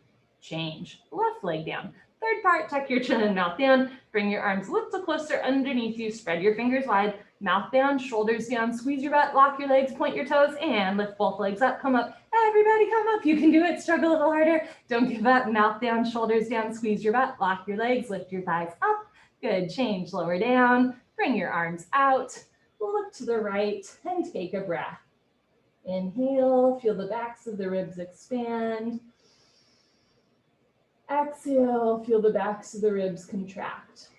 Change, left leg down. Third part, tuck your chin and mouth down. Bring your arms a little closer underneath you. Spread your fingers wide. Mouth down, shoulders down. Squeeze your butt, lock your legs, point your toes, and lift both legs up. Come up. Everybody come up. You can do it. Struggle a little harder. Don't give up. Mouth down, shoulders down. Squeeze your butt, lock your legs, lift your thighs up. Good. Change, lower down. Bring your arms out. Look to the right and take a breath. Inhale, feel the backs of the ribs expand. Exhale, feel the backs of the ribs contract.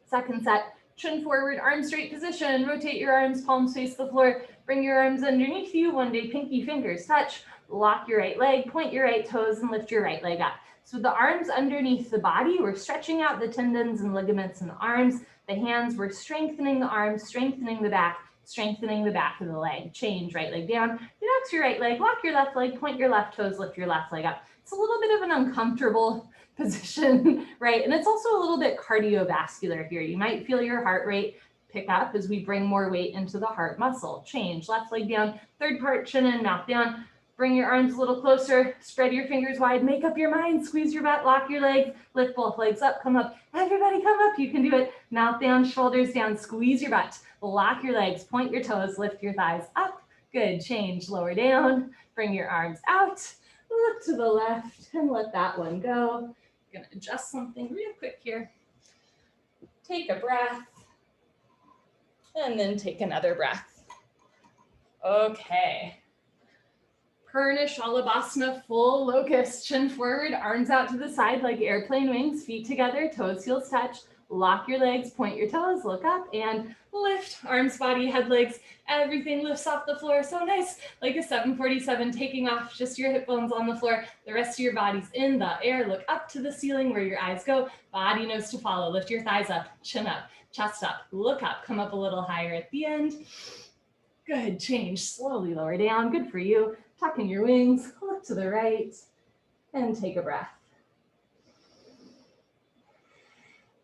Second set, chin forward, arm straight position. Rotate your arms, palms face the floor. Bring your arms underneath you. One day, pinky fingers touch. Lock your right leg, point your right toes, and lift your right leg up. So the arms underneath the body, we're stretching out the tendons and ligaments in the arms. The hands, we're strengthening the arms, strengthening the back of the leg. Change, right leg down. Relax your right leg, lock your left leg, point your left toes, lift your left leg up. It's a little bit of an uncomfortable position, right? And it's also a little bit cardiovascular here. You might feel your heart rate pick up as we bring more weight into the heart muscle. Change, left leg down, third part, chin in, mouth down. Bring your arms a little closer, spread your fingers wide, make up your mind, squeeze your butt, lock your legs, lift both legs up, come up. Everybody come up, you can do it. Mouth down, shoulders down, squeeze your butt, lock your legs, point your toes, lift your thighs up. Good, change, lower down, bring your arms out, look to the left and let that one go. I'm gonna adjust something real quick here. Take a breath and then take another breath. Okay. Purna Shalabhasana, full locust, chin forward, arms out to the side like airplane wings, feet together, toes, heels touch. Lock your legs, point your toes, look up and lift. Arms, body, head, legs, everything lifts off the floor. So nice, like a 747 taking off, just your hip bones on the floor. The rest of your body's in the air. Look up to the ceiling where your eyes go. Body knows to follow. Lift your thighs up, chin up, chest up, look up, come up a little higher at the end. Good, change, slowly lower down, good for you. Tuck in your wings, look to the right, and take a breath.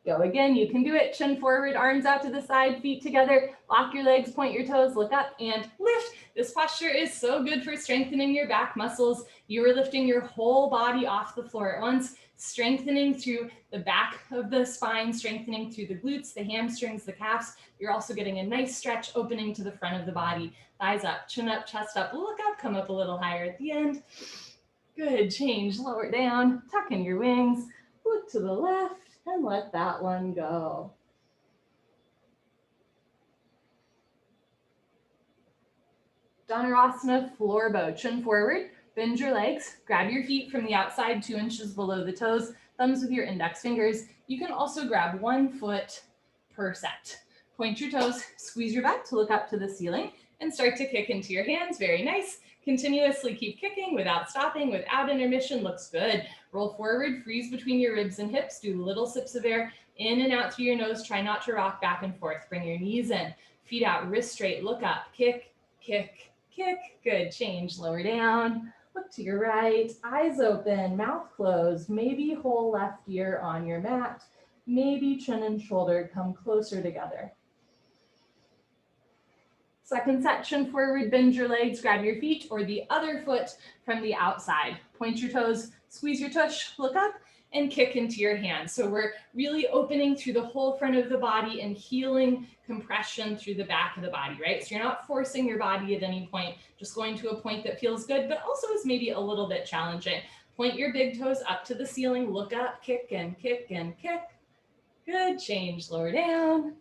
Go again, you can do it. Chin forward, arms out to the side, feet together. Lock your legs, point your toes, look up and lift. This posture is so good for strengthening your back muscles. You are lifting your whole body off the floor at once, strengthening through the back of the spine, strengthening through the glutes, the hamstrings, the calves. You're also getting a nice stretch opening to the front of the body. Thighs up, chin up, chest up, look up, come up a little higher at the end. Good, change, lower down, tuck in your wings, look to the left, and let that one go. Dhanurasana, floor bow, chin forward, bend your legs, grab your feet from the outside 2 inches below the toes, thumbs with your index fingers. You can also grab 1 foot per set. Point your toes, squeeze your butt to look up to the ceiling, and start to kick into your hands. Very nice. Continuously keep kicking without stopping, without intermission. Looks good. Roll forward, freeze between your ribs and hips. Do little sips of air in and out through your nose. Try not to rock back and forth. Bring your knees in, feet out, wrist straight. Look up, kick, kick, kick. Good, change, lower down. Look to your right, eyes open, mouth closed. Maybe whole left ear on your mat. Maybe chin and shoulder come closer together. Second set, chin forward, bend your legs, grab your feet or the other foot from the outside. Point your toes, squeeze your tush, look up, and kick into your hands. So we're really opening through the whole front of the body and healing compression through the back of the body, right? So you're not forcing your body at any point, just going to a point that feels good, but also is maybe a little bit challenging. Point your big toes up to the ceiling, look up, kick and kick and kick. Good, change, lower down,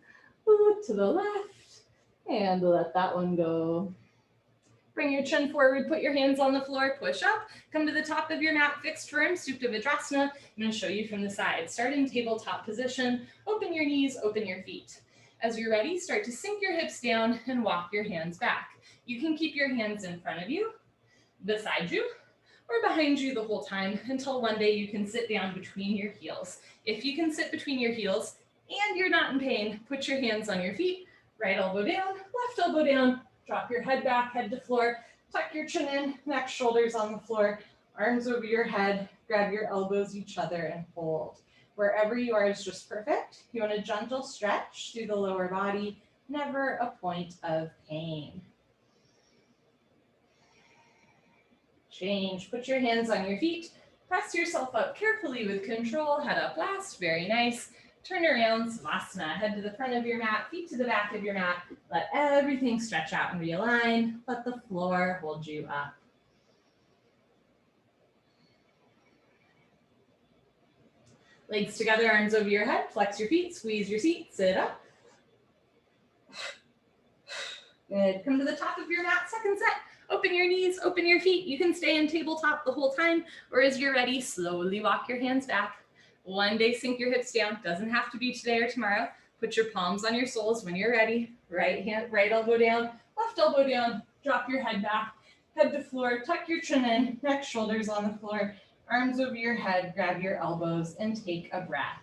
look to the left. And let that one go. Bring your chin forward, put your hands on the floor, push up, come to the top of your mat, fixed firm, Supta Vidrasana. I'm going to show you from the side. Start in tabletop position, open your knees, open your feet. As you're ready, start to sink your hips down and walk your hands back. You can keep your hands in front of you, beside you, or behind you the whole time until one day you can sit down between your heels. If you can sit between your heels and you're not in pain, put your hands on your feet. Right elbow down, left elbow down, drop your head back, head to floor, tuck your chin in, neck, shoulders on the floor, arms over your head, grab your elbows each other and hold. Wherever you are is just perfect. You want a gentle stretch through the lower body, never a point of pain. Change, put your hands on your feet, press yourself up carefully with control, head up last, very nice. Turn around, Savasana, head to the front of your mat, feet to the back of your mat. Let everything stretch out and realign. Let the floor hold you up. Legs together, arms over your head, flex your feet, squeeze your seat, sit up. Good, come to the top of your mat, second set. Open your knees, open your feet. You can stay in tabletop the whole time, or as you're ready, slowly walk your hands back. One day, sink your hips down. Doesn't have to be today or tomorrow. Put your palms on your soles when you're ready. Right elbow down, left elbow down. Drop your head back, head to floor. Tuck your chin in, neck, shoulders on the floor. Arms over your head, grab your elbows and take a breath.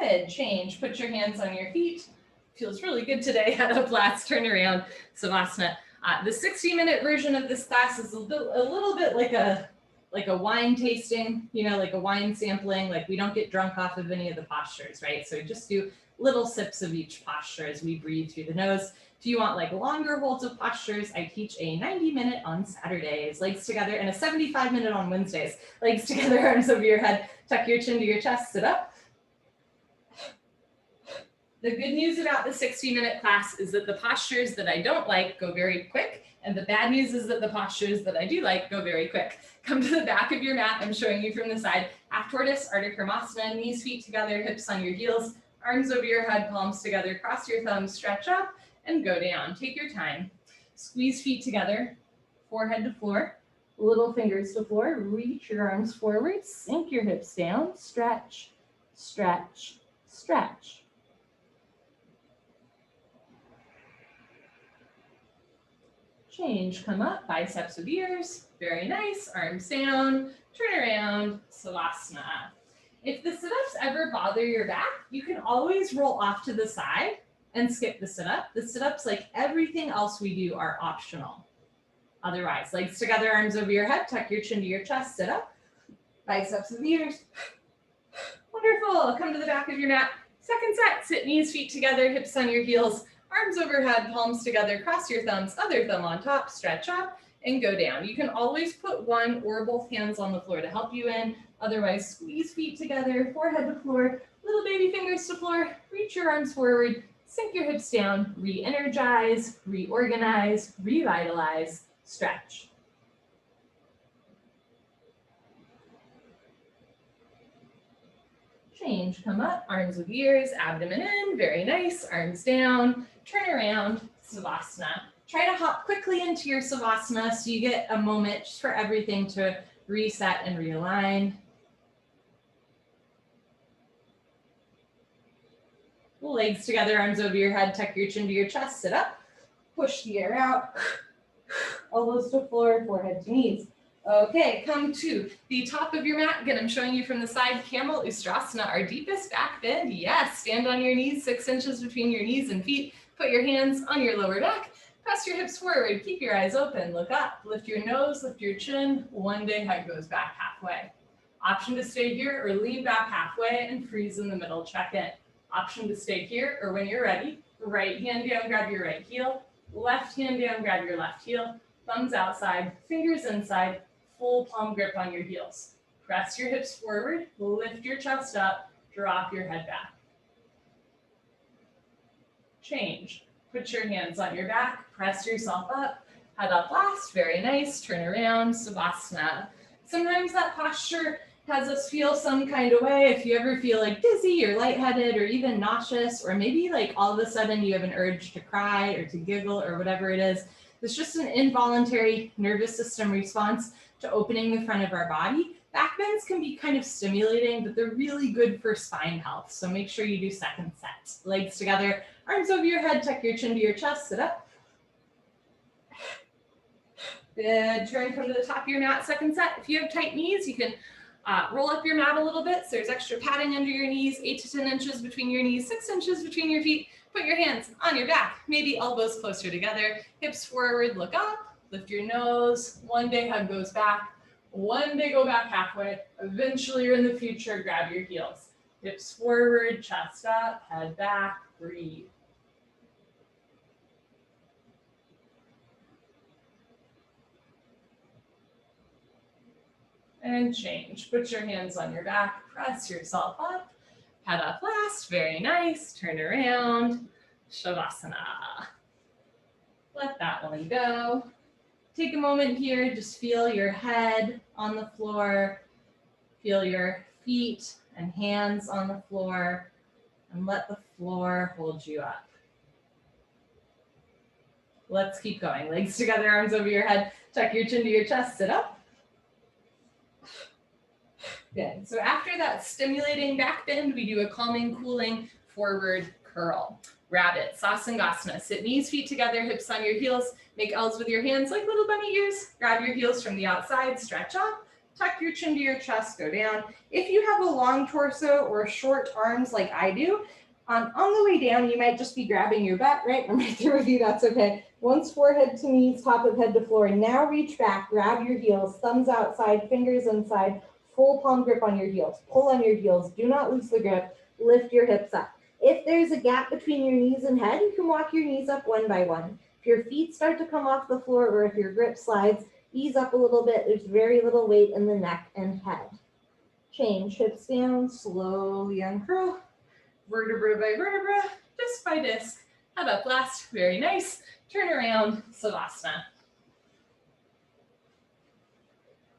Good, change. Put your hands on your feet. Feels really good today. Head up last, turn around, Savasana. The 60-minute version of this class is a little bit like a wine tasting, like a wine sampling. Like we don't get drunk off of any of the postures, right? So we just do little sips of each posture as we breathe through the nose. If you want like longer holds of postures, I teach a 90-minute on Saturdays, legs together, and a 75-minute on Wednesdays. Legs together, arms over your head, tuck your chin to your chest, sit up. The good news about the 60-minute class is that the postures that I don't like go very quick, and the bad news is that the postures that I do like go very quick. Come to the back of your mat. I'm showing you from the side. Half tortoise, Ardha Karmasana, knees, feet together, hips on your heels, arms over your head, palms together, cross your thumbs, stretch up, and go down. Take your time. Squeeze feet together, forehead to floor. Little fingers to floor, reach your arms forward, sink your hips down, stretch, stretch, stretch. Change, come up, biceps with ears, very nice, arms down, turn around, Savasana. If the sit-ups ever bother your back, you can always roll off to the side and skip the sit-up. The sit-ups, like everything else we do, are optional. Otherwise, legs together, arms over your head, tuck your chin to your chest, sit up, biceps with ears. Wonderful, come to the back of your mat. Second set, sit knees, feet together, hips on your heels, arms overhead, palms together, cross your thumbs, other thumb on top, stretch up, and go down. You can always put one or both hands on the floor to help you in. Otherwise, squeeze feet together, forehead to floor, little baby fingers to floor, reach your arms forward, sink your hips down, re-energize, reorganize, revitalize, stretch. Change, come up, arms with ears, abdomen in, very nice, arms down, turn around, Savasana. Try to hop quickly into your Savasana so you get a moment just for everything to reset and realign. Legs together, arms over your head, tuck your chin to your chest, sit up, push the air out, elbows to floor, forehead to knees. Okay, come to the top of your mat. Again, I'm showing you from the side, Camel Ustrasana, our deepest back bend. Yes, stand on your knees, 6 inches between your knees and feet. Put your hands on your lower back. Press your hips forward, keep your eyes open, look up, lift your nose, lift your chin. One day head goes back halfway. Option to stay here or lean back halfway and freeze in the middle, check in. Option to stay here or when you're ready, right hand down, grab your right heel, left hand down, grab your left heel, thumbs outside, fingers inside, full palm grip on your heels. Press your hips forward, lift your chest up, drop your head back. Change. Put your hands on your back, press yourself up, head up last, very nice, turn around, Savasana. Sometimes that posture has us feel some kind of way. If you ever feel like dizzy or lightheaded or even nauseous, or maybe like all of a sudden you have an urge to cry or to giggle or whatever it is, it's just an involuntary nervous system response to opening the front of our body. Back bends can be kind of stimulating, but they're really good for spine health. So make sure you do second set. Legs together, arms over your head, tuck your chin to your chest, sit up. Good, turn, come to the top of your mat, second set. If you have tight knees, you can roll up your mat a little bit. So there's extra padding under your knees, 8 to 10 inches between your knees, 6 inches between your feet. Put your hands on your back, maybe elbows closer together, hips forward, look up, lift your nose. One day head goes back, one day go back halfway. Eventually or in the future, grab your heels. Hips forward, chest up, head back, breathe. And change. Put your hands on your back, press yourself up, head up last, very nice, turn around, Shavasana. Let that one go. Take a moment here, just feel your head on the floor, feel your feet and hands on the floor, and let the floor hold you up. Let's keep going. Legs together, arms over your head, tuck your chin to your chest, sit up. Good. So after that stimulating back bend, we do a calming, cooling forward curl. Rabbit, Sasangasana. Sit knees, feet together, hips on your heels. Make L's with your hands like little bunny ears. Grab your heels from the outside, stretch up. Tuck your chin to your chest, go down. If you have a long torso or short arms like I do, on the way down, you might just be grabbing your butt, right? I'm right there with you, that's okay. Once forehead to knees, top of head to floor. Now reach back, grab your heels, thumbs outside, fingers inside, full palm grip on your heels. Pull on your heels, do not lose the grip, lift your hips up. If there's a gap between your knees and head, you can walk your knees up one by one. If your feet start to come off the floor or if your grip slides, ease up a little bit. There's very little weight in the neck and head. Change, hips down, slowly uncurl, vertebra by vertebra, disc by disc. Head up last, very nice. Turn around, Savasana.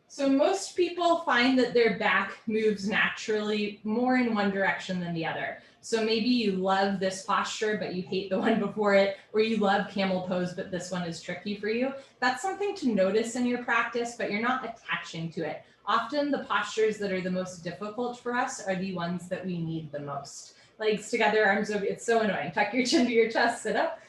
So most people find that their back moves naturally more in one direction than the other. So maybe you love this posture, but you hate the one before it, or you love camel pose, but this one is tricky for you. That's something to notice in your practice, but you're not attaching to it. Often the postures that are the most difficult for us are the ones that we need the most. Legs together, arms over, it's so annoying. Tuck your chin to your chest, sit up.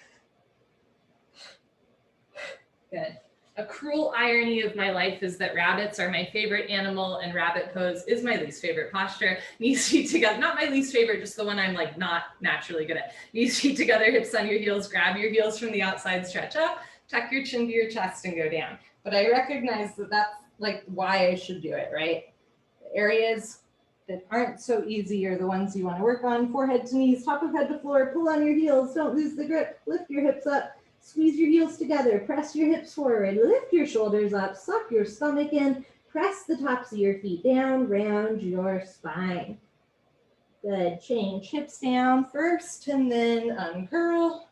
Good. A cruel irony of my life is that rabbits are my favorite animal and rabbit pose is my least favorite posture. Knees, feet together, not my least favorite, just the one I'm like not naturally good at. Knees, feet together, hips on your heels, grab your heels from the outside, stretch up, tuck your chin to your chest and go down. But I recognize that that's like why I should do it, right? The areas that aren't so easy are the ones you want to work on. Forehead to knees, top of head to floor, pull on your heels, don't lose the grip, lift your hips up. Squeeze your heels together, press your hips forward, lift your shoulders up, suck your stomach in, press the tops of your feet down, round your spine. Good, change hips down first and then uncurl.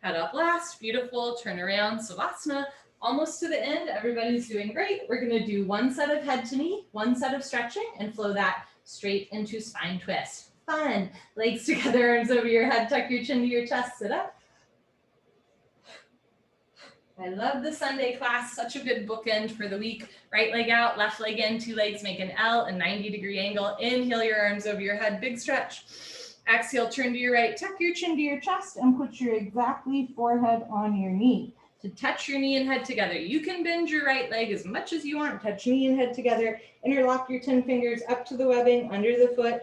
Head up last, beautiful, turn around, Savasana. Almost to the end, everybody's doing great. We're gonna do one set of head to knee, one set of stretching, and flow that straight into spine twist. Fun, legs together, arms over your head, tuck your chin to your chest, sit up. I love the Sunday class, such a good bookend for the week. Right leg out, left leg in, two legs make an L, a 90-degree angle. Inhale your arms over your head, big stretch. Exhale, turn to your right, tuck your chin to your chest and put your exactly forehead on your knee. To touch your knee and head together. You can bend your right leg as much as you want. Touch knee and head together. Interlock your 10 fingers up to the webbing, under the foot.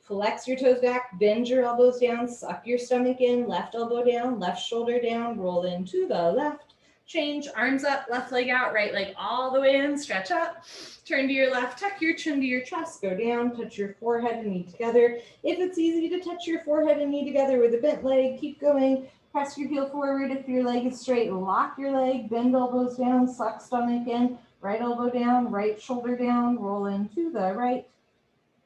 Flex your toes back, bend your elbows down, suck your stomach in, left elbow down, left shoulder down, roll into the left. Change, arms up, left leg out, right leg all the way in, stretch up. Turn to your left, tuck your chin to your chest, go down, touch your forehead and knee together. If it's easy to touch your forehead and knee together with a bent leg, keep going. Press your heel forward. If your leg is straight, lock your leg, bend elbows down, suck stomach in, right elbow down, right shoulder down, roll into the right.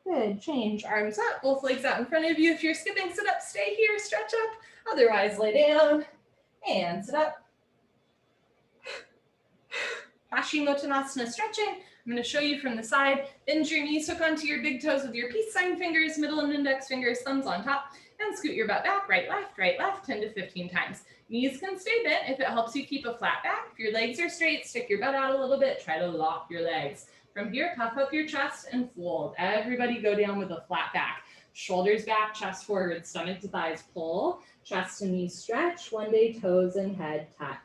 Good, change, arms up, both legs out in front of you. If you're skipping, sit up, stay here, stretch up. Otherwise, lay down and sit up. Paschimottanasana stretching. I'm going to show you from the side. Bend your knees, hook onto your big toes with your peace sign fingers, middle and index fingers, thumbs on top, and scoot your butt back, right, left, 10 to 15 times. Knees can stay bent if it helps you keep a flat back. If your legs are straight, stick your butt out a little bit, try to lock your legs. From here, puff up your chest and fold. Everybody go down with a flat back. Shoulders back, chest forward, stomach to thighs pull, chest and knees stretch, one day toes and head touch.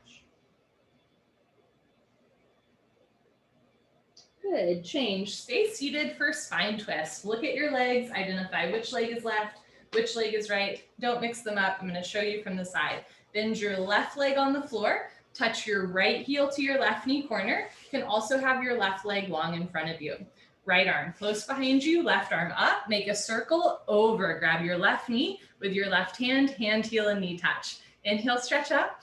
Good, change. Stay seated for spine twist. Look at your legs, identify which leg is left, which leg is right. Don't mix them up. I'm going to show you from the side. Bend your left leg on the floor. Touch your right heel to your left knee corner. You can also have your left leg long in front of you. Right arm close behind you, left arm up. Make a circle over. Grab your left knee with your left hand, heel, and knee touch. Inhale, stretch up.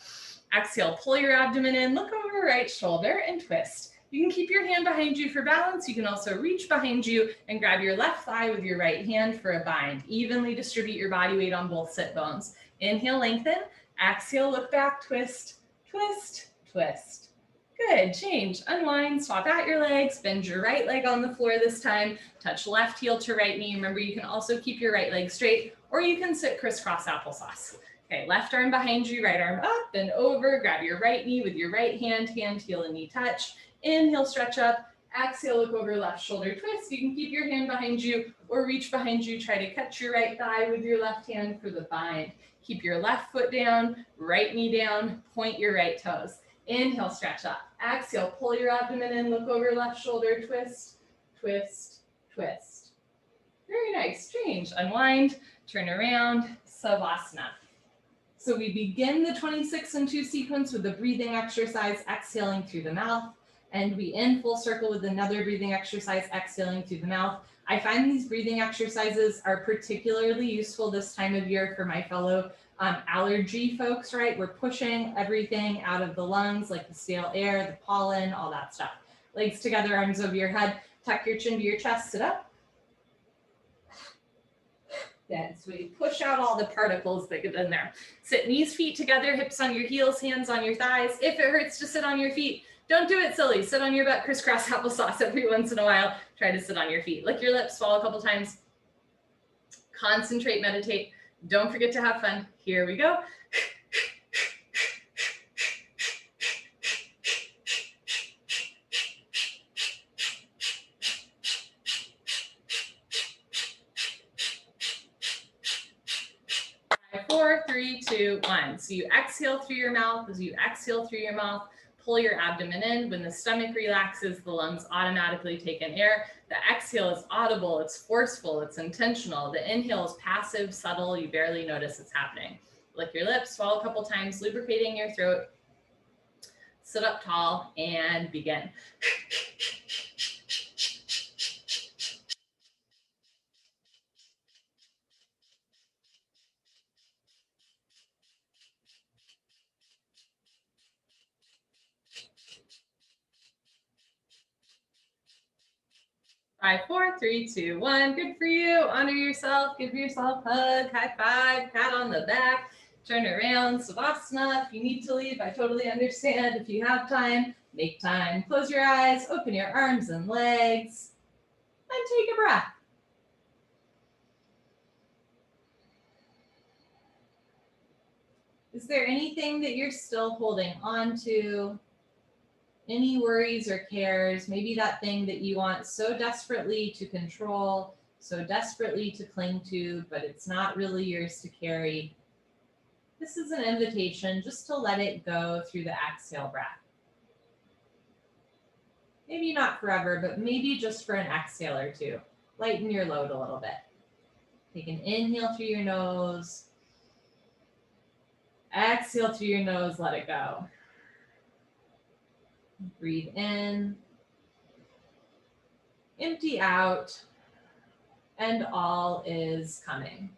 Exhale, pull your abdomen in. Look over right shoulder and twist. You can keep your hand behind you for balance. You can also reach behind you and grab your left thigh with your right hand for a bind. Evenly distribute your body weight on both sit bones. Inhale, lengthen. Exhale, look back, twist, twist, twist. Good, change, unwind, swap out your legs, bend your right leg on the floor this time, touch left heel to right knee. Remember, you can also keep your right leg straight, or you can sit crisscross applesauce. Okay, left arm behind you, right arm up, then over, grab your right knee with your right hand, heel, and knee touch. Inhale, stretch up. Exhale, look over, left shoulder twist. You can keep your hand behind you or reach behind you. Try to catch your right thigh with your left hand for the bind. Keep your left foot down, right knee down, point your right toes. Inhale, stretch up. Exhale, pull your abdomen in, look over, left shoulder, twist, twist, twist. Very nice. Change, unwind, turn around, Savasana. So we begin the 26 and 2 sequence with a breathing exercise, exhaling through the mouth. And we end full circle with another breathing exercise, exhaling through the mouth. I find these breathing exercises are particularly useful this time of year for my fellow allergy folks, right? We're pushing everything out of the lungs, like the stale air, the pollen, all that stuff. Legs together, arms over your head, tuck your chin to your chest, sit up. Good, so we push out all the particles that get in there. Sit knees, feet together, hips on your heels, hands on your thighs. If it hurts to sit on your feet, don't do it silly. Sit on your butt, crisscross applesauce every once in a while. Try to sit on your feet. Lick your lips, swallow a couple times. Concentrate, meditate. Don't forget to have fun. Here we go. 4, 3, 2, 1. So you exhale through your mouth. As you exhale through your mouth, pull your abdomen in. When the stomach relaxes, the lungs automatically take in air. The exhale is audible, it's forceful, it's intentional. The inhale is passive, subtle, you barely notice it's happening. Lick your lips, swallow a couple times, lubricating your throat. Sit up tall and begin. 5, 4, 3, 2, 1. Good for you. Honor yourself. Give yourself a hug, high five, pat on the back. Turn around, Savasana. If you need to leave, I totally understand. If you have time, make time. Close your eyes, open your arms and legs, and take a breath. Is there anything that you're still holding on to? Any worries or cares? Maybe that thing that you want so desperately to control, so desperately to cling to, but it's not really yours to carry. This is an invitation just to let it go through the exhale breath. Maybe not forever, but maybe just for an exhale or two. Lighten your load a little bit. Take an inhale through your nose. Exhale through your nose, let it go. Breathe in. Empty out. And all is coming.